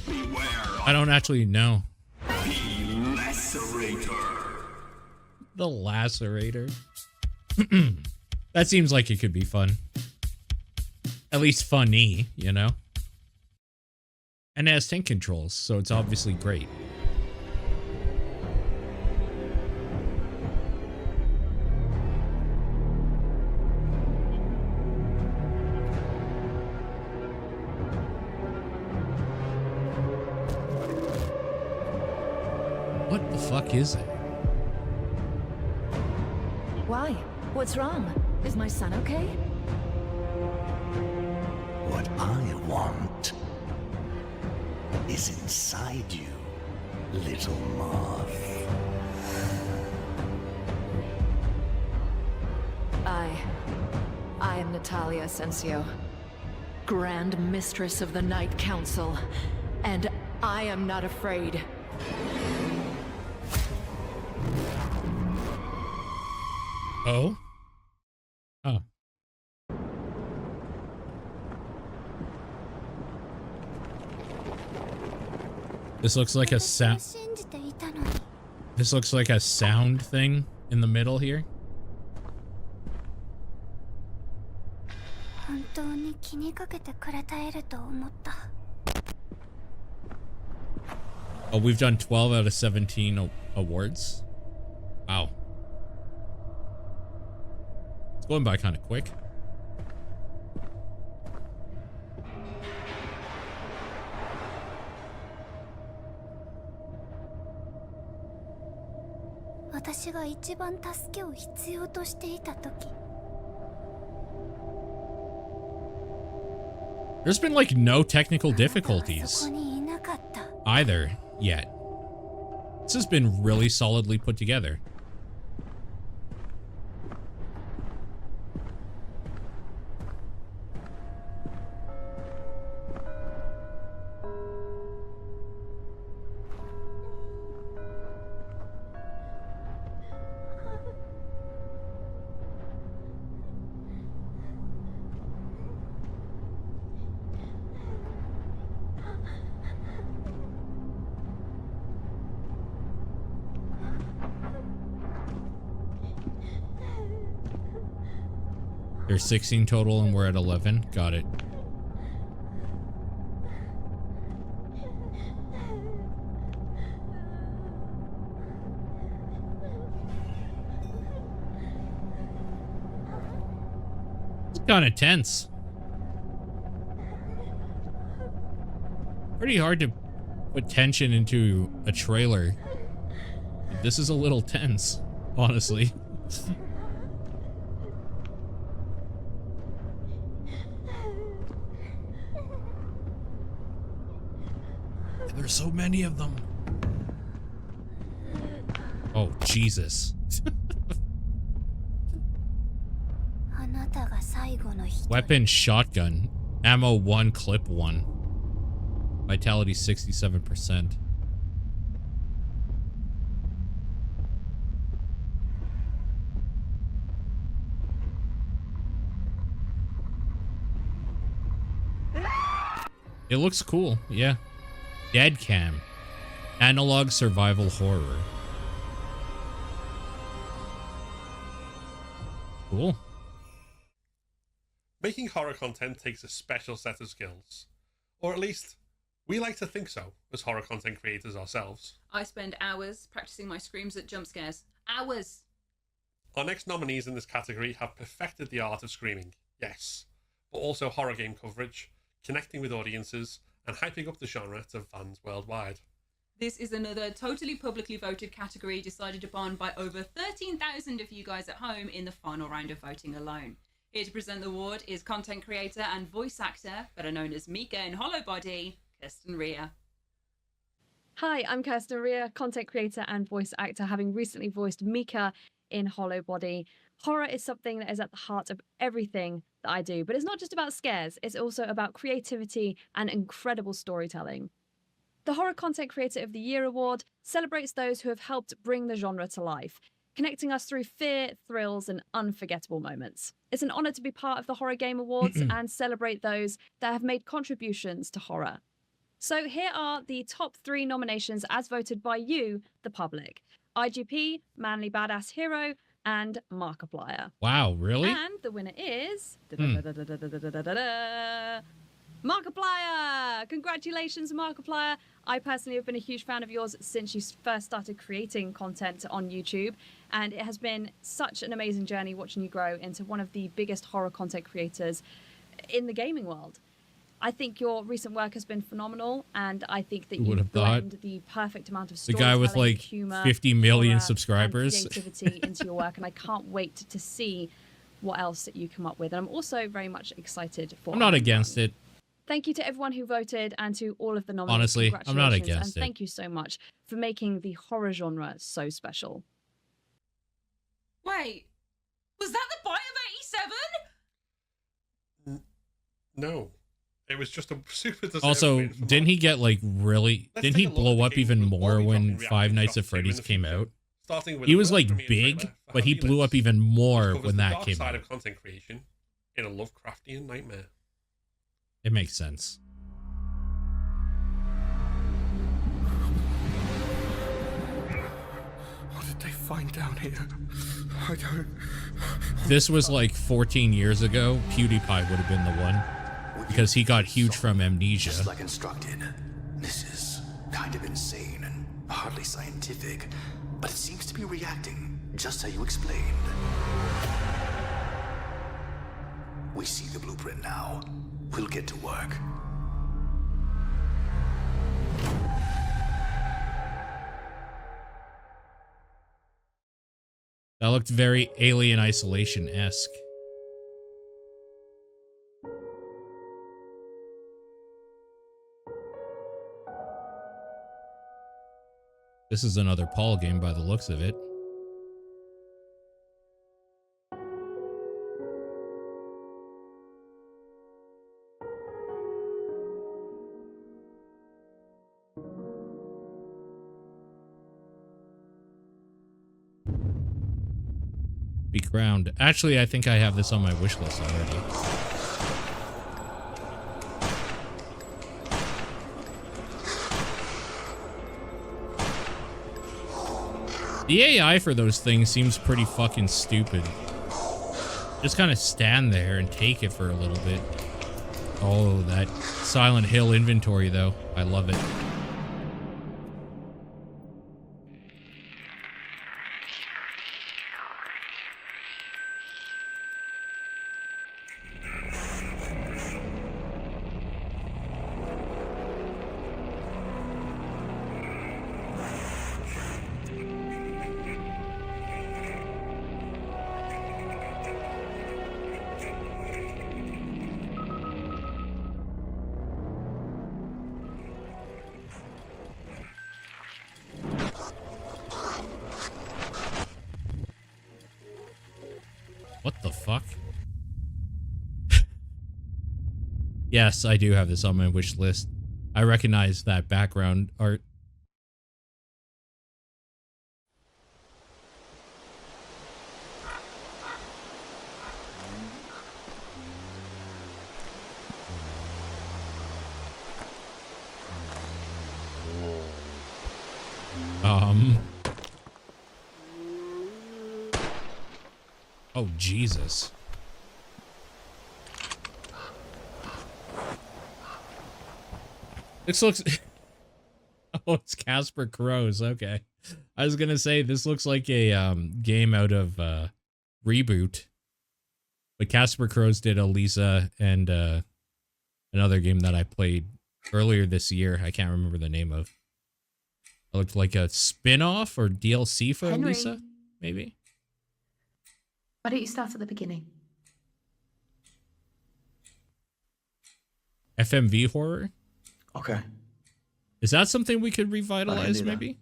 [SPEAKER 1] I don't actually know.
[SPEAKER 7] The Lacerator.
[SPEAKER 1] The Lacerator. That seems like it could be fun. At least funny, you know? And it has tank controls, so it's obviously great. What the fuck is it?
[SPEAKER 21] Why? What's wrong? Is my son okay?
[SPEAKER 11] What I want is inside you, little moth.
[SPEAKER 21] I am Natalia Asensio, Grand Mistress of the Night Council, and I am not afraid.
[SPEAKER 1] Oh? Oh. This looks like a sound. This looks like a sound thing in the middle here. Oh, we've done 12 out of 17 awards. Wow. It's going by kind of quick. There's been like no technical difficulties either yet. This has been really solidly put together. There's 16 total and we're at 11. Got it. It's kind of tense. Pretty hard to put tension into a trailer. This is a little tense, honestly. There's so many of them. Oh, Jesus. Weapon shotgun. Ammo 1, clip 1. Vitality 67%. It looks cool, yeah. Dead Cam. Analog survival horror. Cool.
[SPEAKER 3] Making horror content takes a special set of skills. Or at least, we like to think so, as horror content creators ourselves.
[SPEAKER 4] I spend hours practicing my screams at jump scares. Hours!
[SPEAKER 3] Our next nominees in this category have perfected the art of screaming, yes, but also horror game coverage, connecting with audiences, and hyping up the genre to fans worldwide.
[SPEAKER 4] This is another totally publicly voted category decided upon by over 13,000 of you guys at home in the final round of voting alone. Here to present the award is content creator and voice actor, better known as Mika in Hollow Body, Kirsten Rea.
[SPEAKER 18] Hi, I'm Kirsten Rea, content creator and voice actor, having recently voiced Mika in Hollow Body. Horror is something that is at the heart of everything that I do, but it's not just about scares, it's also about creativity and incredible storytelling. The Horror Content Creator of the Year Award celebrates those who have helped bring the genre to life, connecting us through fear, thrills, and unforgettable moments. It's an honour to be part of the Horror Game Awards and celebrate those that have made contributions to horror. So here are the top 3 nominations as voted by you, the public. IGP, Manly Badass Hero, and Markiplier.
[SPEAKER 1] Wow, really?
[SPEAKER 18] And the winner is... Markiplier! Congratulations, Markiplier. I personally have been a huge fan of yours since you first started creating content on YouTube, and it has been such an amazing journey watching you grow into one of the biggest horror content creators in the gaming world. I think your recent work has been phenomenal, and I think that you blend the perfect amount of
[SPEAKER 1] The
[SPEAKER 18] storytelling,
[SPEAKER 1] guy with like
[SPEAKER 18] humor,
[SPEAKER 1] 50 million
[SPEAKER 18] horror,
[SPEAKER 1] subscribers.
[SPEAKER 18] and creativity into your work, and I can't wait to see what else that you come up with. And I'm also very much excited for.
[SPEAKER 1] I'm not against it.
[SPEAKER 18] Thank you to everyone who voted and to all of the nominees.
[SPEAKER 1] Honestly, I'm not
[SPEAKER 18] Congratulations,
[SPEAKER 1] against
[SPEAKER 18] and
[SPEAKER 1] it.
[SPEAKER 18] thank you so much for making the horror genre so special.
[SPEAKER 4] Wait, was that the Bite of 87?
[SPEAKER 3] No. It was just a super deserving
[SPEAKER 1] Also,
[SPEAKER 3] win for
[SPEAKER 1] didn't he get like really...
[SPEAKER 3] Let's
[SPEAKER 1] Didn't
[SPEAKER 3] take
[SPEAKER 1] he
[SPEAKER 3] a look at
[SPEAKER 1] blow
[SPEAKER 3] the
[SPEAKER 1] up
[SPEAKER 3] games
[SPEAKER 1] even
[SPEAKER 3] before
[SPEAKER 1] more
[SPEAKER 3] we
[SPEAKER 1] when
[SPEAKER 3] talk and
[SPEAKER 1] Five
[SPEAKER 3] react
[SPEAKER 1] Nights
[SPEAKER 3] to
[SPEAKER 1] at
[SPEAKER 3] stuff too in
[SPEAKER 1] Freddy's
[SPEAKER 3] the
[SPEAKER 1] came
[SPEAKER 3] future.
[SPEAKER 1] out?
[SPEAKER 3] Starting with
[SPEAKER 1] He
[SPEAKER 3] the
[SPEAKER 1] was
[SPEAKER 3] first
[SPEAKER 1] like
[SPEAKER 3] premiere
[SPEAKER 1] big,
[SPEAKER 3] trailer for
[SPEAKER 1] but he
[SPEAKER 3] Happy
[SPEAKER 1] blew
[SPEAKER 3] Lives,
[SPEAKER 1] up even more
[SPEAKER 3] which covers
[SPEAKER 1] when
[SPEAKER 3] the
[SPEAKER 1] that
[SPEAKER 3] dark
[SPEAKER 1] came
[SPEAKER 3] side
[SPEAKER 1] out.
[SPEAKER 3] of content creation in a Lovecraftian nightmare.
[SPEAKER 1] It makes sense.
[SPEAKER 6] What did they find down here? I don't...
[SPEAKER 1] This was like 14 years ago. PewDiePie would have been the one. Because he got huge from Amnesia.
[SPEAKER 10] Just like instructed. This is kind of insane and hardly scientific, but it seems to be reacting just how you explained. We see the blueprint now. We'll get to work.
[SPEAKER 1] That looked very Alien Isolation-esque. This is another Paul game by the looks of it. Be crowned. Actually, I think I have this on my wish list already. The AI for those things seems pretty fucking stupid. Just kind of stand there and take it for a little bit. Oh, that Silent Hill inventory, though. I love it. What the fuck? Yes, I do have this on my wish list. I recognize that background art. Oh, Jesus. This looks... Oh, it's Casper Crows. Okay. I was gonna say, this looks like a game out of Reboot. But Casper Crows did Elisa and another game that I played earlier this year. I can't remember the name of. It looked like a spin-off or DLC for
[SPEAKER 12] Henry.
[SPEAKER 1] Elisa, maybe?
[SPEAKER 12] Why don't you start at the beginning?
[SPEAKER 1] FMV horror?
[SPEAKER 10] Okay.
[SPEAKER 1] Is that something we could revitalize,
[SPEAKER 10] do that.
[SPEAKER 1] maybe?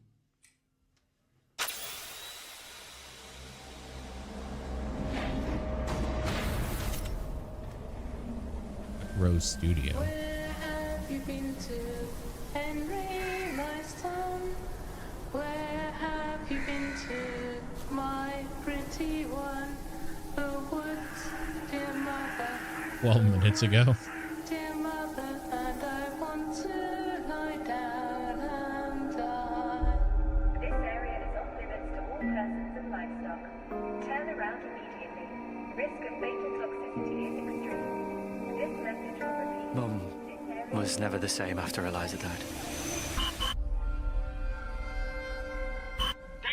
[SPEAKER 1] Rose Studio.
[SPEAKER 17] Where have you been to, Henry, my son? Where have you been to, my pretty one? The woods, dear mother.
[SPEAKER 1] 12 minutes ago.
[SPEAKER 17] Dear mother, and I want to
[SPEAKER 10] Mum was never the same after Eliza died.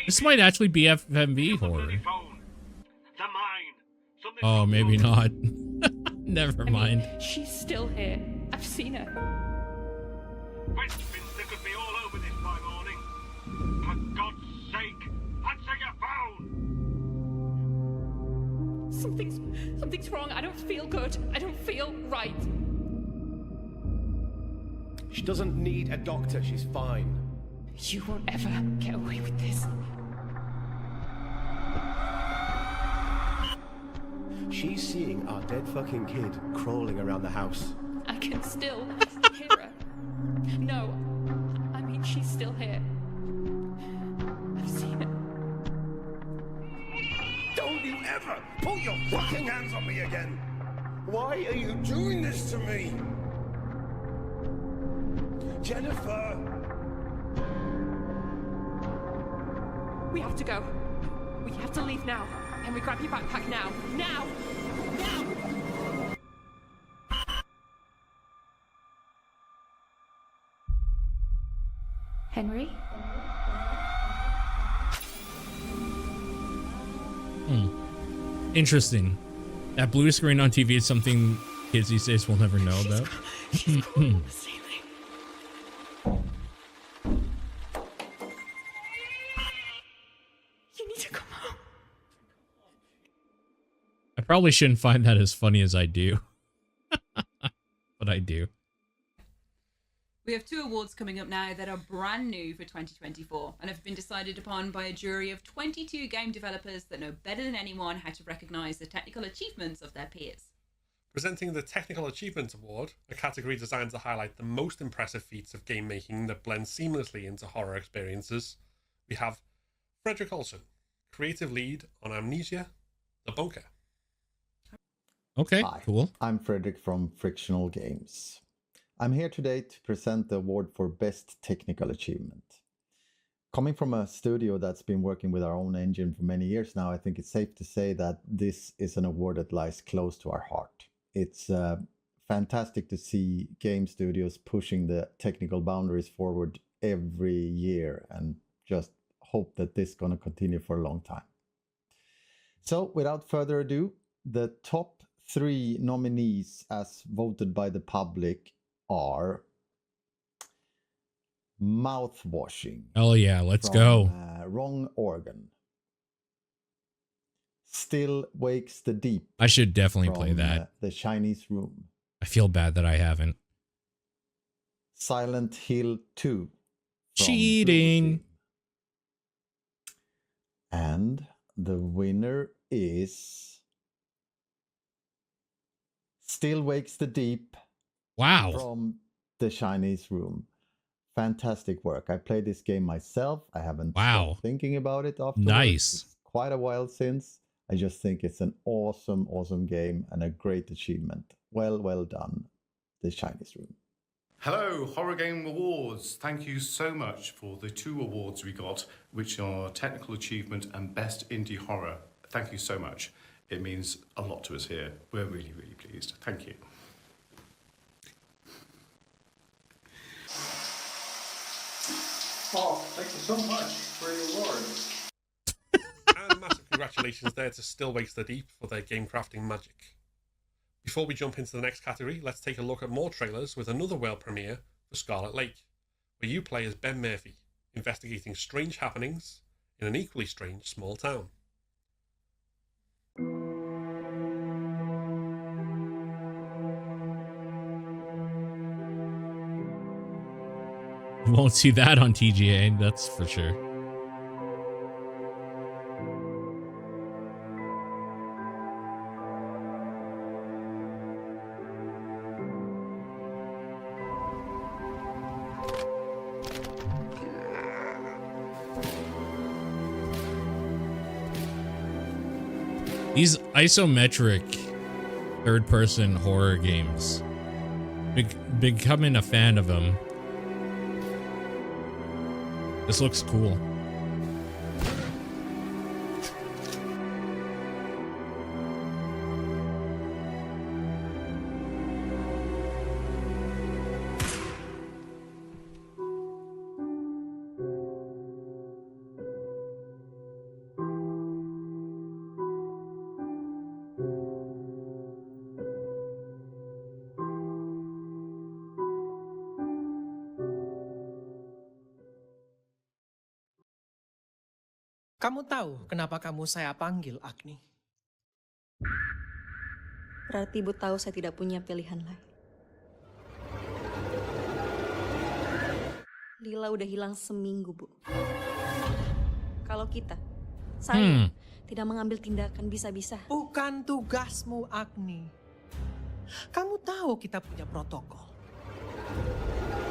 [SPEAKER 1] This might actually be FMV horror. Oh, maybe not. Never mind.
[SPEAKER 17] She's still here. I've seen her.
[SPEAKER 7] Westminster could be all over this by morning. For God's sake, answer your phone!
[SPEAKER 17] Something's wrong. I don't feel good. I don't feel right.
[SPEAKER 6] She doesn't need a doctor. She's fine.
[SPEAKER 17] You won't ever get away with this.
[SPEAKER 6] She's seeing our dead fucking kid crawling around the house.
[SPEAKER 17] I can still hear her. No, I mean she's still here. I've seen her.
[SPEAKER 6] Don't you ever put your fucking hands on me again! Why are you doing this to me? Jennifer!
[SPEAKER 17] We have to go. We have to leave now. Henry, grab your backpack now. Now! Now! Henry?
[SPEAKER 1] Interesting. That blue screen on TV is something kids these days will never know about.
[SPEAKER 17] You need to come home.
[SPEAKER 1] I probably shouldn't find that as funny as I do. But I do.
[SPEAKER 4] We have 2 awards coming up now that are brand new for 2024 and have been decided upon by a jury of 22 game developers that know better than anyone how to recognise the technical achievements of their peers.
[SPEAKER 3] Presenting the Technical Achievement Award, a category designed to highlight the most impressive feats of game making that blend seamlessly into horror experiences, we have Frederick Olsen, creative lead on Amnesia: The Bunker.
[SPEAKER 1] Okay,
[SPEAKER 13] Hi,
[SPEAKER 1] cool.
[SPEAKER 13] I'm Frederick from Frictional Games. I'm here today to present the award for Best Technical Achievement. Coming from a studio that's been working with our own engine for many years now, I think it's safe to say that this is an award that lies close to our heart. It's fantastic to see game studios pushing the technical boundaries forward every year, and just hope that this is going to continue for a long time. So without further ado, the top 3 nominees as voted by the public are Mouthwashing.
[SPEAKER 1] Oh yeah, let's
[SPEAKER 13] from,
[SPEAKER 1] go.
[SPEAKER 13] Wrong Organ. Still Wakes the Deep.
[SPEAKER 1] I should definitely play
[SPEAKER 13] from,
[SPEAKER 1] that.
[SPEAKER 13] The Chinese Room.
[SPEAKER 1] I feel bad that I haven't.
[SPEAKER 13] Silent Hill 2. from
[SPEAKER 1] Cheating.
[SPEAKER 13] Blue Team. And the winner is Still Wakes the Deep.
[SPEAKER 1] Wow.
[SPEAKER 13] From the Chinese Room. Fantastic work. I played this game myself. I haven't stopped thinking about it afterwards.
[SPEAKER 1] Nice.
[SPEAKER 13] It's quite a while since. I just think it's an awesome, awesome game and a great achievement. Well done, the Chinese Room.
[SPEAKER 14] Hello, Horror Game Awards. Thank you so much for the 2 awards we got, which are Technical Achievement and Best Indie Horror. Thank you so much. It means a lot to us here. We're really, really pleased. Thank you.
[SPEAKER 20] Oh, thank you so much for your award.
[SPEAKER 3] And massive congratulations there to Still Wakes the Deep for their game crafting magic. Before we jump into the next category, let's take a look at more trailers with another world premiere for Scarlet Lake, where you play as Ben Murphy, investigating strange happenings in an equally strange small town.
[SPEAKER 1] You won't see that on TGA, that's for sure. These isometric third-person horror games. Becoming a fan of them. This looks cool.
[SPEAKER 8] Kamu tahu kenapa kamu saya panggil Agni?
[SPEAKER 19] Berarti Ibu tahu saya tidak punya pilihan lain. Lila udah hilang seminggu, Bu. Kalau kita, saya, tidak mengambil tindakan bisa-bisa.
[SPEAKER 8] Bukan tugasmu, Agni. Kamu tahu kita punya protokol.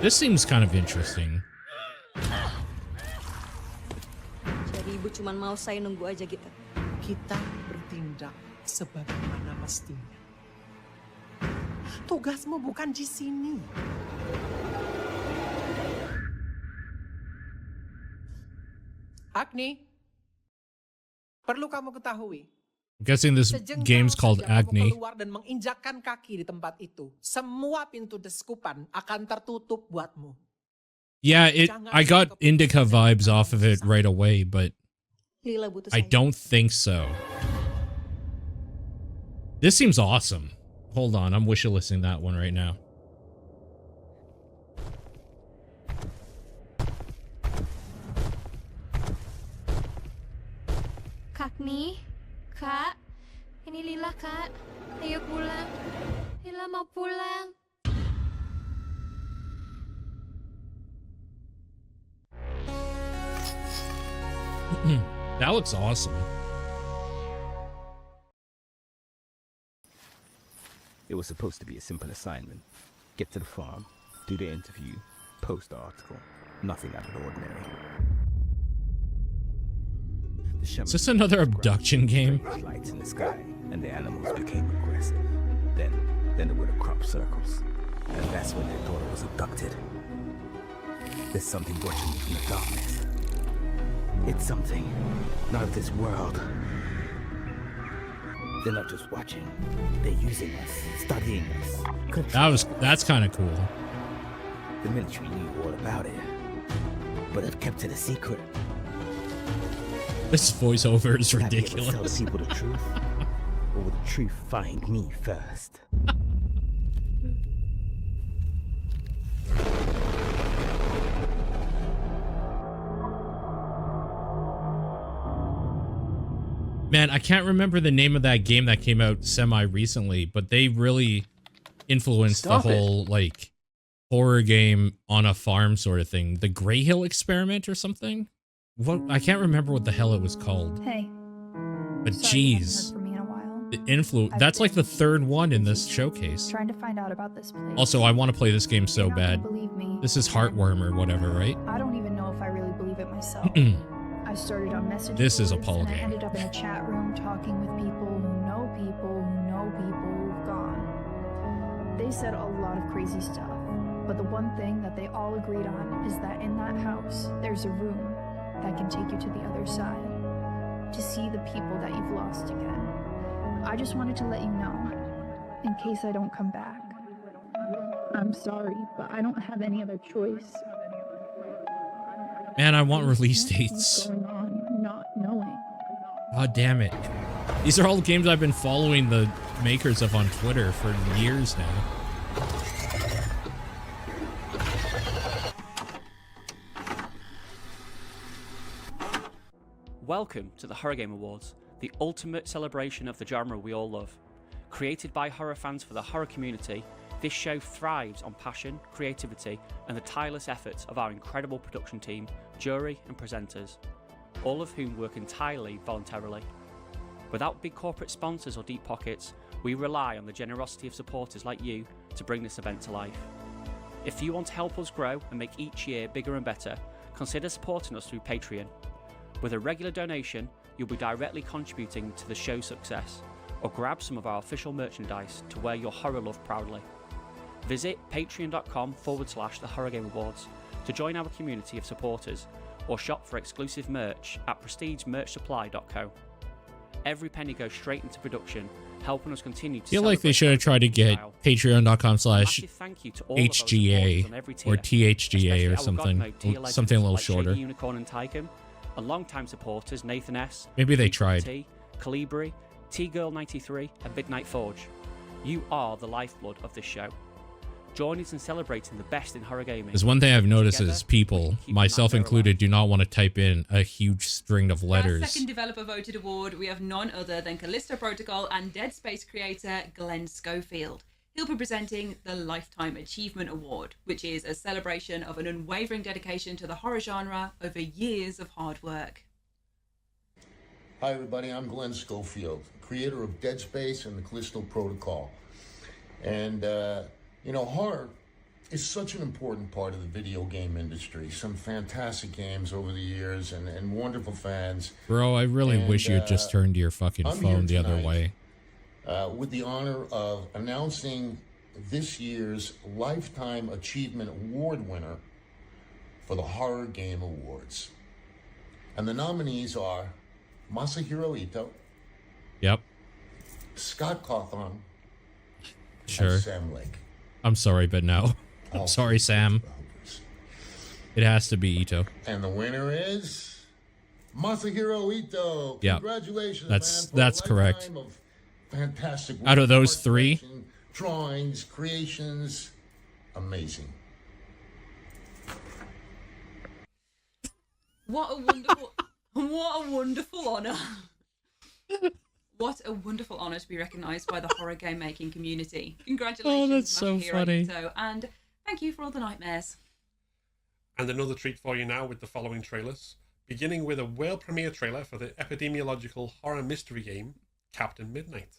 [SPEAKER 1] This seems kind of interesting.
[SPEAKER 19] Jadi Ibu cuma mau saya nunggu aja gitu.
[SPEAKER 8] Kita bertindak sebagaimana mestinya. Tugasmu bukan di sini. Agni, perlu kamu ketahui.
[SPEAKER 1] I'm guessing this game's called Agni.
[SPEAKER 8] Keluar dan menginjakkan kaki di tempat itu, semua pintu deskupan akan tertutup buatmu.
[SPEAKER 1] Yeah, I got Indica vibes off of it right away, but
[SPEAKER 19] Lila butuh
[SPEAKER 1] I
[SPEAKER 19] saya.
[SPEAKER 1] don't think so. This seems awesome. Hold on, I'm wishlist that one right now.
[SPEAKER 17] Agni, Kak, ini Lila, Kak. Ayo pulang. Lila mau pulang.
[SPEAKER 1] That looks awesome.
[SPEAKER 23] It was supposed to be a simple assignment. Get to the farm, do the interview, post the article. Nothing out of the ordinary.
[SPEAKER 1] Is this another abduction game?
[SPEAKER 23] Lights in the sky, and the animals became aggressive. Then there were the crop circles, and that's when their daughter was abducted. There's something watching me from the darkness. It's something not of this world. They're not just watching; they're using us, studying us.
[SPEAKER 1] That's kind of cool.
[SPEAKER 23] The military knew all about it, but they've kept it a secret.
[SPEAKER 1] This voiceover is ridiculous.
[SPEAKER 23] Tell the people the truth, or will the truth find me first?
[SPEAKER 1] Man, I can't remember the name of that game that came out semi-recently, but they really influenced the whole, like, horror game on a farm sort of thing. The Grey Hill Experiment or something? What? I can't remember what the hell it was called.
[SPEAKER 12] Hey.
[SPEAKER 1] But
[SPEAKER 12] Sorry you haven't
[SPEAKER 1] jeez.
[SPEAKER 12] heard from me in a while.
[SPEAKER 1] The influence. That's like the third one in this showcase.
[SPEAKER 12] Trying to find out about this place.
[SPEAKER 1] Also, I want to play this game so
[SPEAKER 12] You're not gonna
[SPEAKER 1] bad.
[SPEAKER 12] believe me.
[SPEAKER 1] This is Heartworm or whatever, right?
[SPEAKER 12] I don't even know if I really believe it myself. I started on message
[SPEAKER 1] This is a
[SPEAKER 12] boards,
[SPEAKER 1] Paul
[SPEAKER 12] and I
[SPEAKER 1] game.
[SPEAKER 12] ended up in a chat room talking with people who know people who know people who've gone. They said a lot of crazy stuff, but the one thing that they all agreed on is that in that house, there's a room that can take you to the other side, to see the people that you've lost again. I just wanted to let you know, in case I don't come back. I'm sorry, but I don't have any other choice.
[SPEAKER 1] Man, I want release dates.
[SPEAKER 12] Going on, not knowing.
[SPEAKER 1] God damn it. These are all games I've been following the makers of on Twitter for years now.
[SPEAKER 2] Welcome to the Horror Game Awards, the ultimate celebration of the genre we all love. Created by horror fans for the horror community, this show thrives on passion, creativity, and the tireless efforts of our incredible production team, jury, and presenters, all of whom work entirely voluntarily. Without big corporate sponsors or deep pockets, we rely on the generosity of supporters like you to bring this event to life. If you want to help us grow and make each year bigger and better, consider supporting us through Patreon. With a regular donation, you'll be directly contributing to the show's success, or grab some of our official merchandise to wear your horror love proudly. Visit patreon.com/The Horror Game Awards to join our community of supporters, or shop for exclusive merch at prestigemerchsupply.co. Every penny goes straight into production, helping us continue to
[SPEAKER 1] I feel like they should have tried to get patreon.com/HGA or THGA or something. Something a little shorter.
[SPEAKER 2] Unicorn and Tycoon, and long-time supporters Nathan S,
[SPEAKER 1] Maybe they tried.
[SPEAKER 2] T, Calibri, T-Girl93, and Midnight Forge. You are the lifeblood of this show. join us in celebrating the best in horror gaming.
[SPEAKER 1] There's one thing I've noticed
[SPEAKER 2] Together,
[SPEAKER 1] is people,
[SPEAKER 2] keep
[SPEAKER 1] myself
[SPEAKER 2] the nightmare
[SPEAKER 1] included, do not want to type in a huge string of
[SPEAKER 4] For our
[SPEAKER 1] letters.
[SPEAKER 4] second developer voted award, we have none other than Callisto Protocol and Dead Space creator Glenn Schofield. He'll be presenting the Lifetime Achievement Award, which is a celebration of an unwavering dedication to the horror genre over years of hard work.
[SPEAKER 9] Hi everybody, I'm Glenn Schofield, creator of Dead Space and the Callisto Protocol. And, you know, horror is such an important part of the video game industry. Some fantastic games over the years and wonderful fans.
[SPEAKER 1] Bro, I really wish you had just turned your fucking
[SPEAKER 9] I'm
[SPEAKER 1] phone the
[SPEAKER 9] here
[SPEAKER 1] other
[SPEAKER 9] tonight,
[SPEAKER 1] way.
[SPEAKER 9] With the honor of announcing this year's Lifetime Achievement Award winner for the Horror Game Awards. And the nominees are Masahiro Ito,
[SPEAKER 1] Yep,
[SPEAKER 9] Scott Cawthon,
[SPEAKER 1] sure.
[SPEAKER 9] and Sam Lake.
[SPEAKER 1] I'm sorry, but no. I'm sorry, Sam. It has to be Ito.
[SPEAKER 9] And the winner is Masahiro Ito.
[SPEAKER 1] Yeah,
[SPEAKER 9] Congratulations,
[SPEAKER 1] that's
[SPEAKER 9] man, for
[SPEAKER 1] that's
[SPEAKER 9] a
[SPEAKER 1] correct.
[SPEAKER 9] lifetime of fantastic
[SPEAKER 1] Out of
[SPEAKER 9] work,
[SPEAKER 1] those
[SPEAKER 9] art
[SPEAKER 1] three,
[SPEAKER 9] direction, drawings, creations, amazing.
[SPEAKER 4] What a wonderful, what a wonderful honour. What a wonderful honour to be recognised by the horror game making community. Congratulations,
[SPEAKER 1] Oh, that's so
[SPEAKER 4] Masahiro
[SPEAKER 1] funny.
[SPEAKER 4] Ito, and thank you for all the nightmares.
[SPEAKER 3] And another treat for you now with the following trailers, beginning with a world premiere trailer for the epidemiological horror mystery game, Captain Midnight.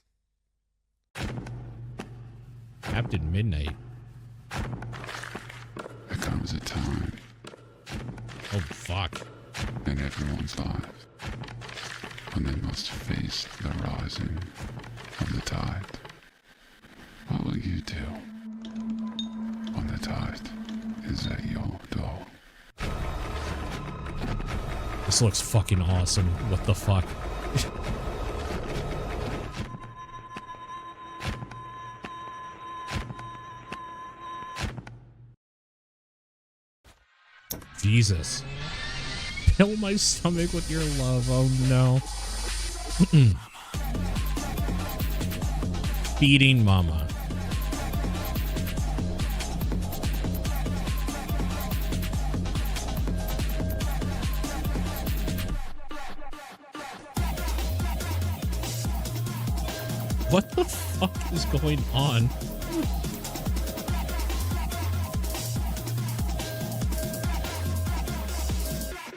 [SPEAKER 1] Captain Midnight.
[SPEAKER 15] There comes a time
[SPEAKER 1] Oh, fuck.
[SPEAKER 15] in everyone's lives when they must face the rising of the tide. What will you do when the tide is at your door?
[SPEAKER 1] This looks fucking awesome. What the fuck? Jesus. Fill my stomach with your love. Oh no. Feeding mama. What the fuck is going on?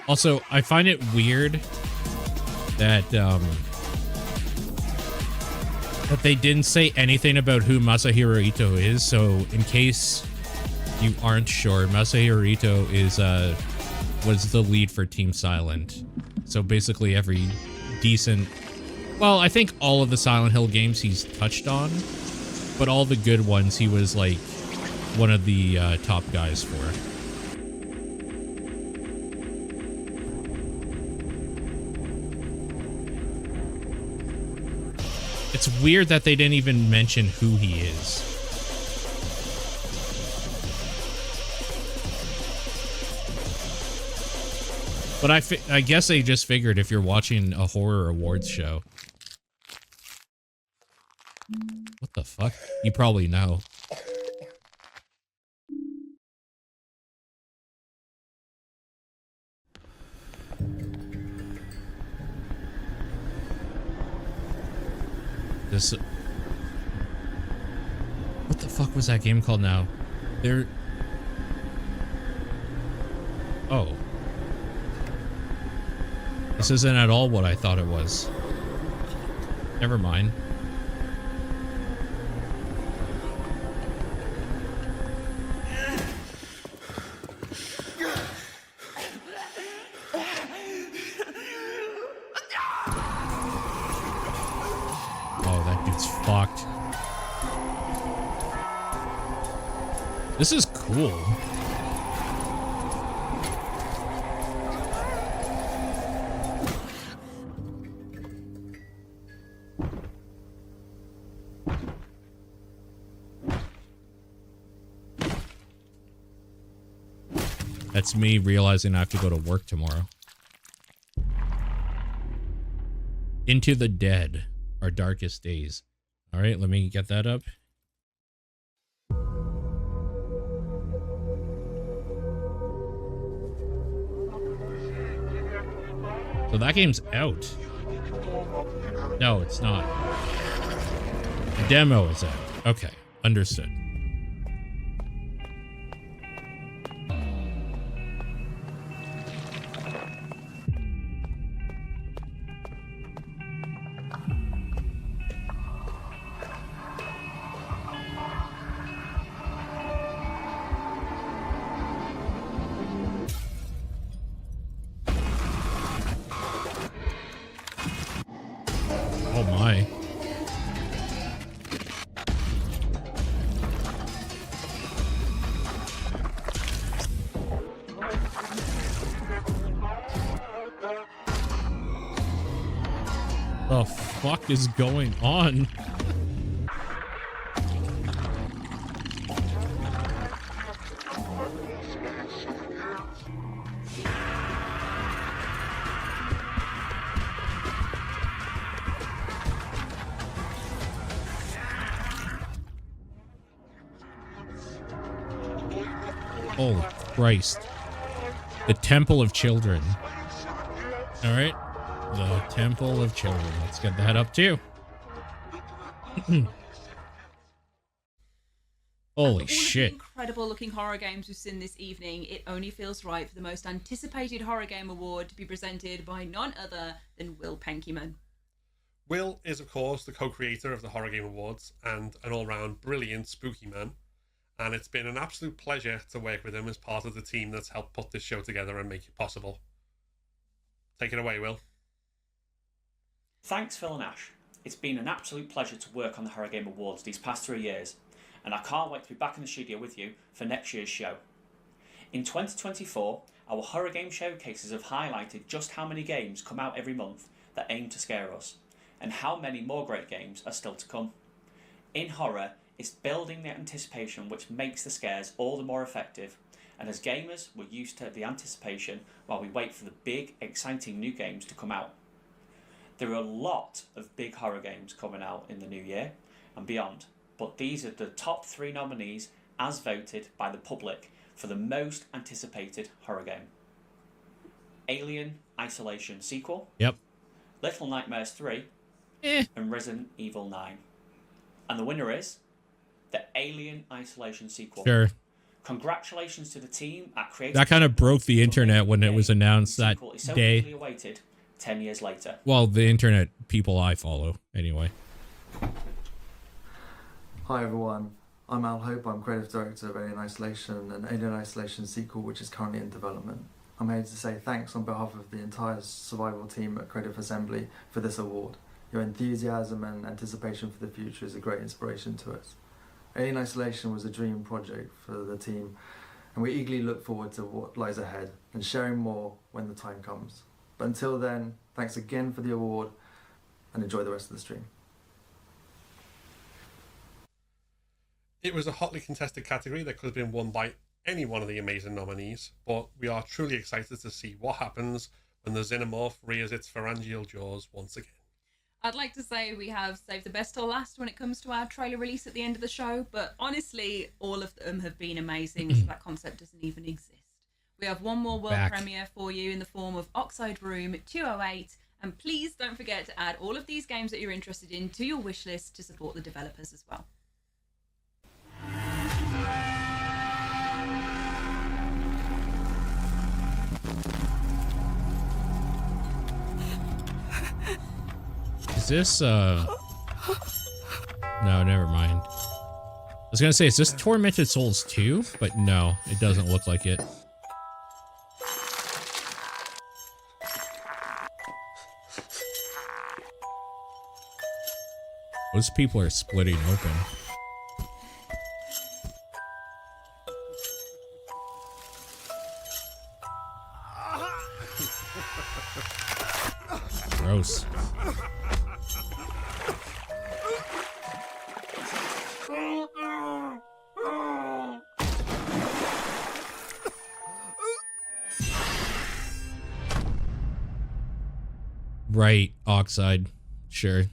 [SPEAKER 1] Also, I find it weird that that they didn't say anything about who Masahiro Ito is. So, in case you aren't sure, Masahiro Ito is was the lead for Team Silent. So basically, every decent, well, I think all of the Silent Hill games he's touched on, but all the good ones he was like one of the top guys for. It's weird that they didn't even mention who he is. But I guess they just figured if you're watching a horror awards show. What the fuck? You probably know. This. What the fuck was that game called now? There. Oh. This isn't at all what I thought it was. Never mind. Oh, that dude's fucked. This is cool. That's me realizing I have to go to work tomorrow. Into the Dead, Our Darkest Days. All right, let me get that up. So that game's out. No, it's not. The demo is out. Okay, understood. Oh my. The fuck is going on? Holy Christ. The Temple of Children. All right. The Temple of Children. Let's get that up too. Holy shit.
[SPEAKER 4] Incredible looking horror games we've seen this evening. It only feels right for the most anticipated horror game award to be presented by none other than Will Penkyman.
[SPEAKER 3] Will is, of course, the co-creator of the Horror Game Awards and an all-round brilliant spooky man. And it's been an absolute pleasure to work with him as part of the team that's helped put this show together and make it possible. Take it away, Will.
[SPEAKER 2] Thanks, Phil and Ash. It's been an absolute pleasure to work on the Horror Game Awards these past 3 years, and I can't wait to be back in the studio with you for next year's show. In 2024, our horror game showcases have highlighted just how many games come out every month that aim to scare us, and how many more great games are still to come. In horror, it's building the anticipation which makes the scares all the more effective, and as gamers, we're used to the anticipation while we wait for the big, exciting new games to come out. There are a lot of big horror games coming out in the new year and beyond, but these are the top 3 nominees as voted by the public for the most anticipated horror game. Alien Isolation sequel.
[SPEAKER 1] Yep.
[SPEAKER 2] Little Nightmares 3. And Resident Evil 9. And the winner is the Alien Isolation sequel.
[SPEAKER 1] Sure.
[SPEAKER 2] Congratulations to the team at Creative.
[SPEAKER 1] That kind of broke the internet when it was announced that
[SPEAKER 2] Sequel is so
[SPEAKER 1] day.
[SPEAKER 2] eagerly awaited 10 years later.
[SPEAKER 1] Well, the internet people I follow, anyway.
[SPEAKER 5] Hi everyone, I'm Al Hope, I'm creative director of Alien Isolation and Alien Isolation sequel which is currently in development. I'm here to say thanks on behalf of the entire survival team at Creative Assembly for this award. Your enthusiasm and anticipation for the future is a great inspiration to us. Alien Isolation was a dream project for the team and we eagerly look forward to what lies ahead and sharing more when the time comes. But until then, thanks again for the award and enjoy the rest of the stream.
[SPEAKER 3] It was a hotly contested category that could have been won by any one of the amazing nominees, but we are truly excited to see what happens when the Xenomorph rears its pharyngeal jaws once again.
[SPEAKER 4] I'd like to say we have saved the best till last when it comes to our trailer release at the end of the show, but honestly, all of them have been amazing, so that concept doesn't even exist. We have one more world premiere for you in the form of Oxide Room 208, and please don't forget to add all of these games that you're interested in to your wish list to support the developers as well.
[SPEAKER 1] Is this, No, never mind. I was gonna say, is this Tormented Souls 2? But no, it doesn't look like it. Those people are splitting open. Gross. Right, Oxide. Sure.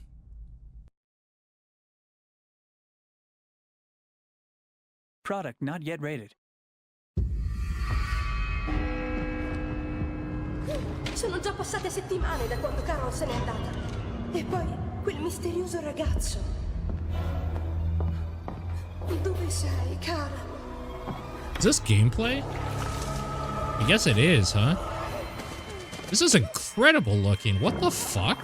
[SPEAKER 16] Product not yet rated.
[SPEAKER 11] Sono già passate settimane da quando Carol se n'è andata. E poi quel misterioso ragazzo. Dove sei, Carol?
[SPEAKER 1] Is this gameplay? I guess it is, huh? This is incredible looking. What the fuck?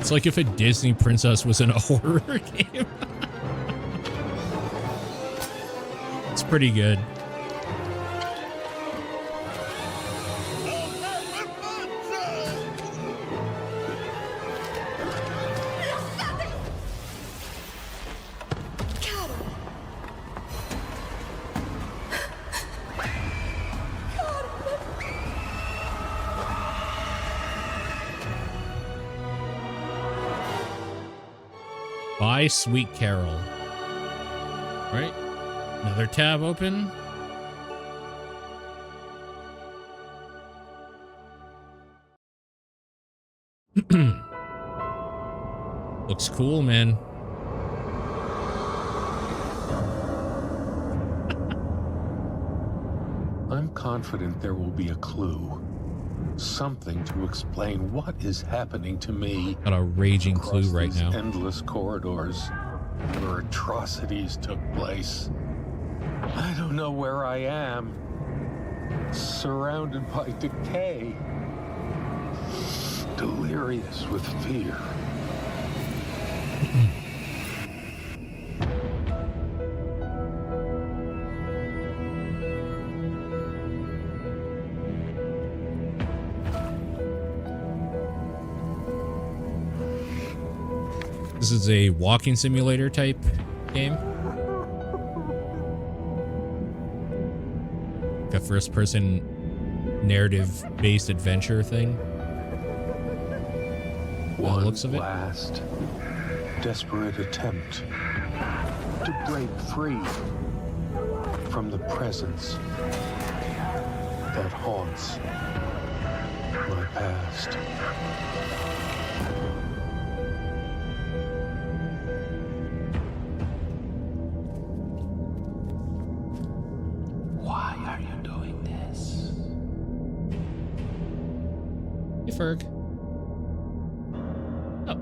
[SPEAKER 1] It's like if a Disney princess was in a horror game. It's pretty good. Buy Sweet Carol. Right? Another tab open. Looks cool, man.
[SPEAKER 21] I'm confident there will be a clue. Something to explain what is happening to me.
[SPEAKER 1] Got a raging clue
[SPEAKER 21] across
[SPEAKER 1] right
[SPEAKER 21] these
[SPEAKER 1] now.
[SPEAKER 21] Endless corridors where atrocities took place. I don't know where I am. Surrounded by decay. Delirious with fear.
[SPEAKER 1] This is a walking simulator type game. A first person narrative based adventure thing. By the looks of it.
[SPEAKER 21] Last desperate attempt to break free from the presence that haunts my past.
[SPEAKER 10] Why are you doing this?
[SPEAKER 1] Hey, Ferg. Oh.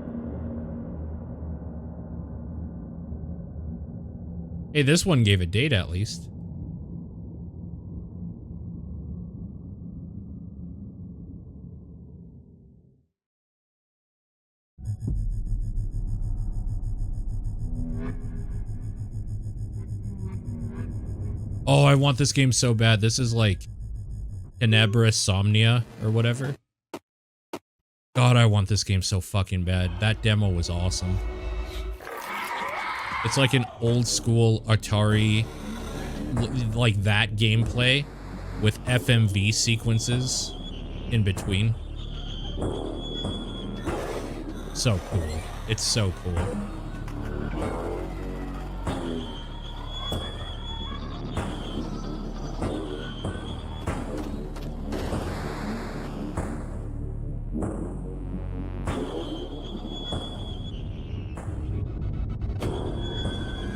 [SPEAKER 1] Hey, this one gave a date at least. Oh, I want this game so bad. This is like Tenebra Somnia or whatever. God, I want this game so fucking bad. That demo was awesome. It's like an old school Atari, like that gameplay with FMV sequences in between. So cool. It's so cool.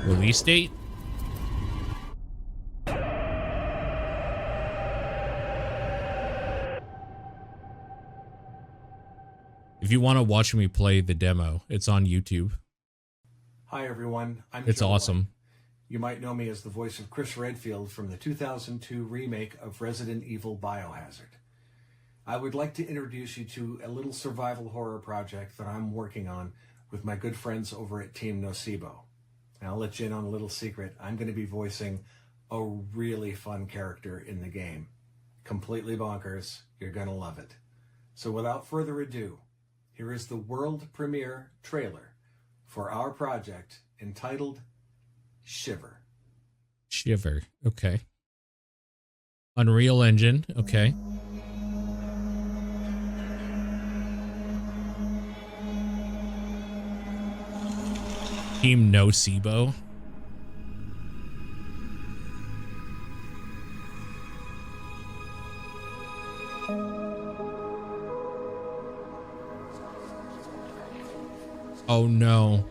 [SPEAKER 1] Release date? If you want to watch me play the demo, it's on YouTube.
[SPEAKER 22] Hi everyone,
[SPEAKER 1] It's
[SPEAKER 22] Joe
[SPEAKER 1] awesome.
[SPEAKER 22] White. You might know me as the voice of Chris Redfield from the 2002 remake of Resident Evil Biohazard. I would like to introduce you to a little survival horror project that I'm working on with my good friends over at Team Nocebo. And I'll let you in on a little secret. I'm going to be voicing a really fun character in the game. Completely bonkers. You're going to love it. So without further ado, here is the world premiere trailer for our project entitled Shiver.
[SPEAKER 1] Shiver. Okay. Unreal Engine. Okay. Team Nocebo. Oh no.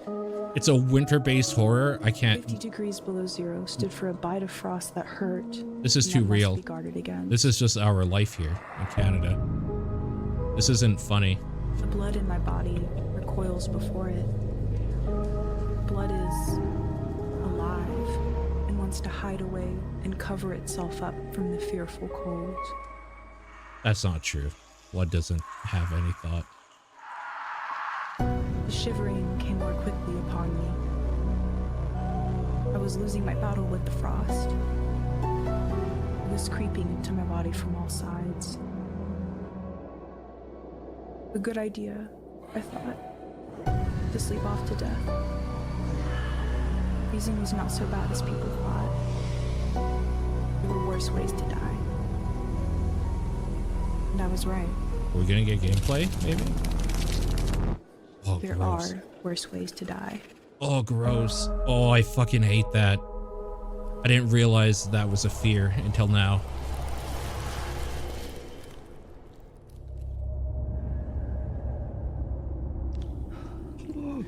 [SPEAKER 1] It's a winter-based horror. I can't.
[SPEAKER 12] 50 degrees below zero stood for a bite of frost that hurt.
[SPEAKER 1] This is
[SPEAKER 12] and
[SPEAKER 1] too
[SPEAKER 12] that must
[SPEAKER 1] real.
[SPEAKER 12] be guarded against.
[SPEAKER 1] This is just our life here in Canada. This isn't funny.
[SPEAKER 12] The blood in my body recoils before it. Blood is alive and wants to hide away and cover itself up from the fearful cold.
[SPEAKER 1] That's not true. Blood doesn't have any thought.
[SPEAKER 12] The shivering came more quickly upon me. I was losing my battle with the frost. It was creeping into my body from all sides. A good idea, I thought, to sleep off to death. Freezing was not so bad as people thought. There were worse ways to die. And I was right.
[SPEAKER 1] Are we gonna get gameplay, maybe? Oh,
[SPEAKER 12] There
[SPEAKER 1] gross.
[SPEAKER 12] are worse ways to die.
[SPEAKER 1] Oh, gross. Oh, I fucking hate that. I didn't realize that was a fear until now.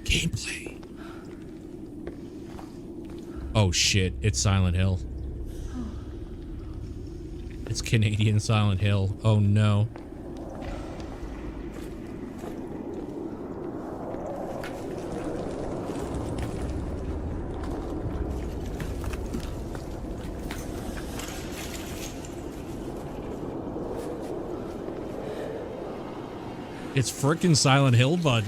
[SPEAKER 1] Gameplay. Oh shit, it's Silent Hill. It's Canadian Silent Hill. Oh no. It's frickin' Silent Hill, bud.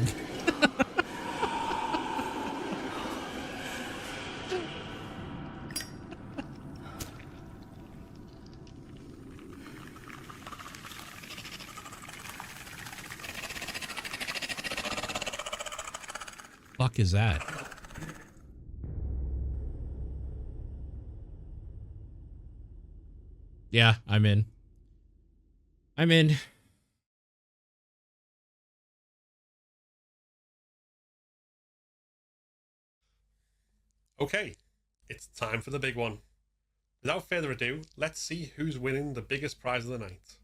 [SPEAKER 1] Fuck is that? Yeah, I'm in. I'm in.
[SPEAKER 3] Okay, it's time for the big one. Without further ado, let's see who's winning the biggest prize of the night.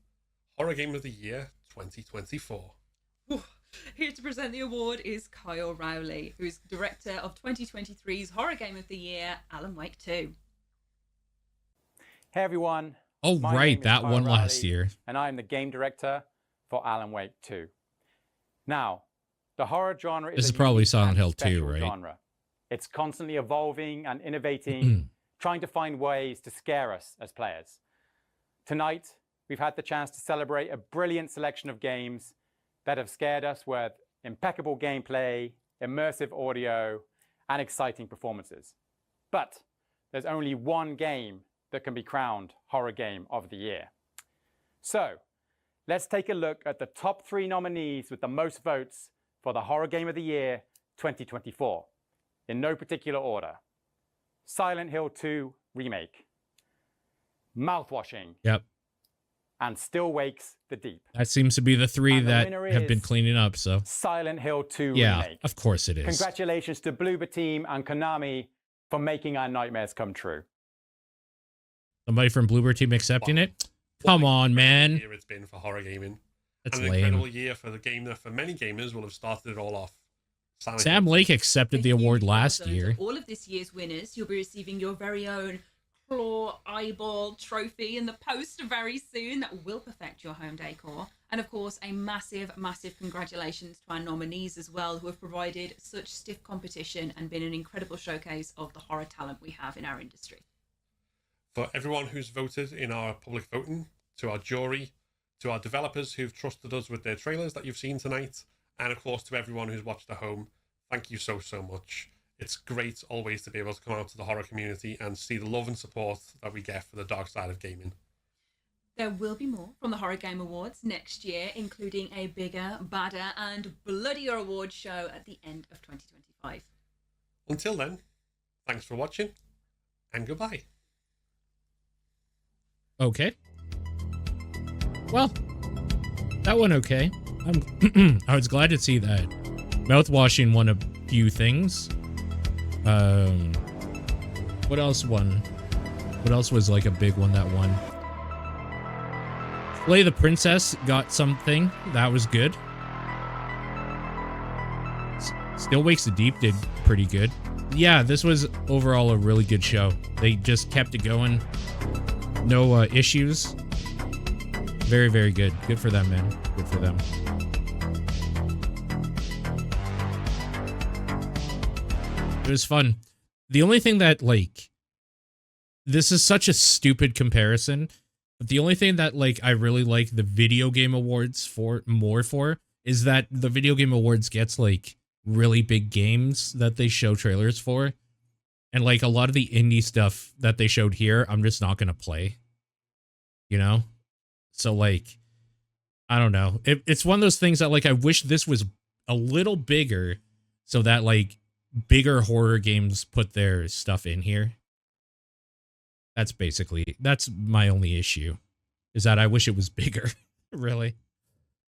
[SPEAKER 3] Horror Game of the Year 2024.
[SPEAKER 4] Here to present the award is Kyle Rowley, who is director of 2023's Horror Game of the Year, Alan Wake 2.
[SPEAKER 6] Hey everyone.
[SPEAKER 1] Oh,
[SPEAKER 6] My
[SPEAKER 1] right,
[SPEAKER 6] name is
[SPEAKER 1] that
[SPEAKER 6] Kyle
[SPEAKER 1] one
[SPEAKER 6] Rowley,
[SPEAKER 1] last year.
[SPEAKER 6] And I'm the game director for Alan Wake 2. Now, the horror genre
[SPEAKER 1] This is
[SPEAKER 6] a
[SPEAKER 1] probably
[SPEAKER 6] unique
[SPEAKER 1] Silent
[SPEAKER 6] and
[SPEAKER 1] Hill 2,
[SPEAKER 6] special
[SPEAKER 1] right?
[SPEAKER 6] Genre. It's constantly evolving and innovating, trying to find ways to scare us as players. Tonight, we've had the chance to celebrate a brilliant selection of games that have scared us with impeccable gameplay, immersive audio, and exciting performances. But there's only one game that can be crowned Horror Game of the Year. So, let's take a look at the top 3 nominees with the most votes for the Horror Game of the Year 2024. In no particular order. Silent Hill 2 Remake, Mouthwashing,
[SPEAKER 1] Yep.
[SPEAKER 6] and Still Wakes the Deep.
[SPEAKER 1] That seems to be the 3
[SPEAKER 6] And the
[SPEAKER 1] that
[SPEAKER 6] winner
[SPEAKER 1] have been
[SPEAKER 6] is
[SPEAKER 1] cleaning up, so.
[SPEAKER 6] Silent Hill 2
[SPEAKER 1] Yeah,
[SPEAKER 6] Remake.
[SPEAKER 1] of course it is.
[SPEAKER 6] Congratulations to Bloober Team and Konami for making our nightmares come true.
[SPEAKER 1] Somebody from Bloober Team accepting it? Come on, man.
[SPEAKER 3] Year it's been for horror gaming.
[SPEAKER 1] That's
[SPEAKER 3] and an
[SPEAKER 1] lame.
[SPEAKER 3] incredible year for the game that for many gamers will have started it all off. Silent
[SPEAKER 1] Sam
[SPEAKER 3] Hill.
[SPEAKER 1] Lake accepted the award last year.
[SPEAKER 4] All of this year's winners, you'll be receiving your very own claw eyeball trophy in the post very soon that will perfect your home decor. And of course, a massive, massive congratulations to our nominees as well, who have provided such stiff competition and been an incredible showcase of the horror talent we have in our industry.
[SPEAKER 3] For everyone who's voted in our public voting, to our jury, to our developers who've trusted us with their trailers that you've seen tonight, and of course to everyone who's watched at home, thank you so much. It's great always to be able to come out to the horror community and see the love and support that we get for the dark side of gaming.
[SPEAKER 4] There will be more from the Horror Game Awards next year, including a bigger, badder and bloodier award show at the end of 2025.
[SPEAKER 3] Until then, thanks for watching, and goodbye.
[SPEAKER 1] Okay. Well, that went okay. I was glad to see that Mouthwashing won a few things. What else won? What else was like a big one that won? Slay the Princess got something. That was good. Still Wakes the Deep did pretty good. Yeah, this was overall a really good show. They just kept it going. No issues. Very, very good. Good for them, man. Good for them. It was fun. The only thing that, like, this is such a stupid comparison, but the only thing that, like, I really like the Video Game Awards for is that the Video Game Awards gets, like, really big games that they show trailers for. And, like, a lot of the indie stuff that they showed here, I'm just not going to play. You know? So, like, I don't know. It's one of those things that, like, I wish this was a little bigger so that, like, bigger horror games put their stuff in here. That's my only issue, is that I wish it was bigger, really.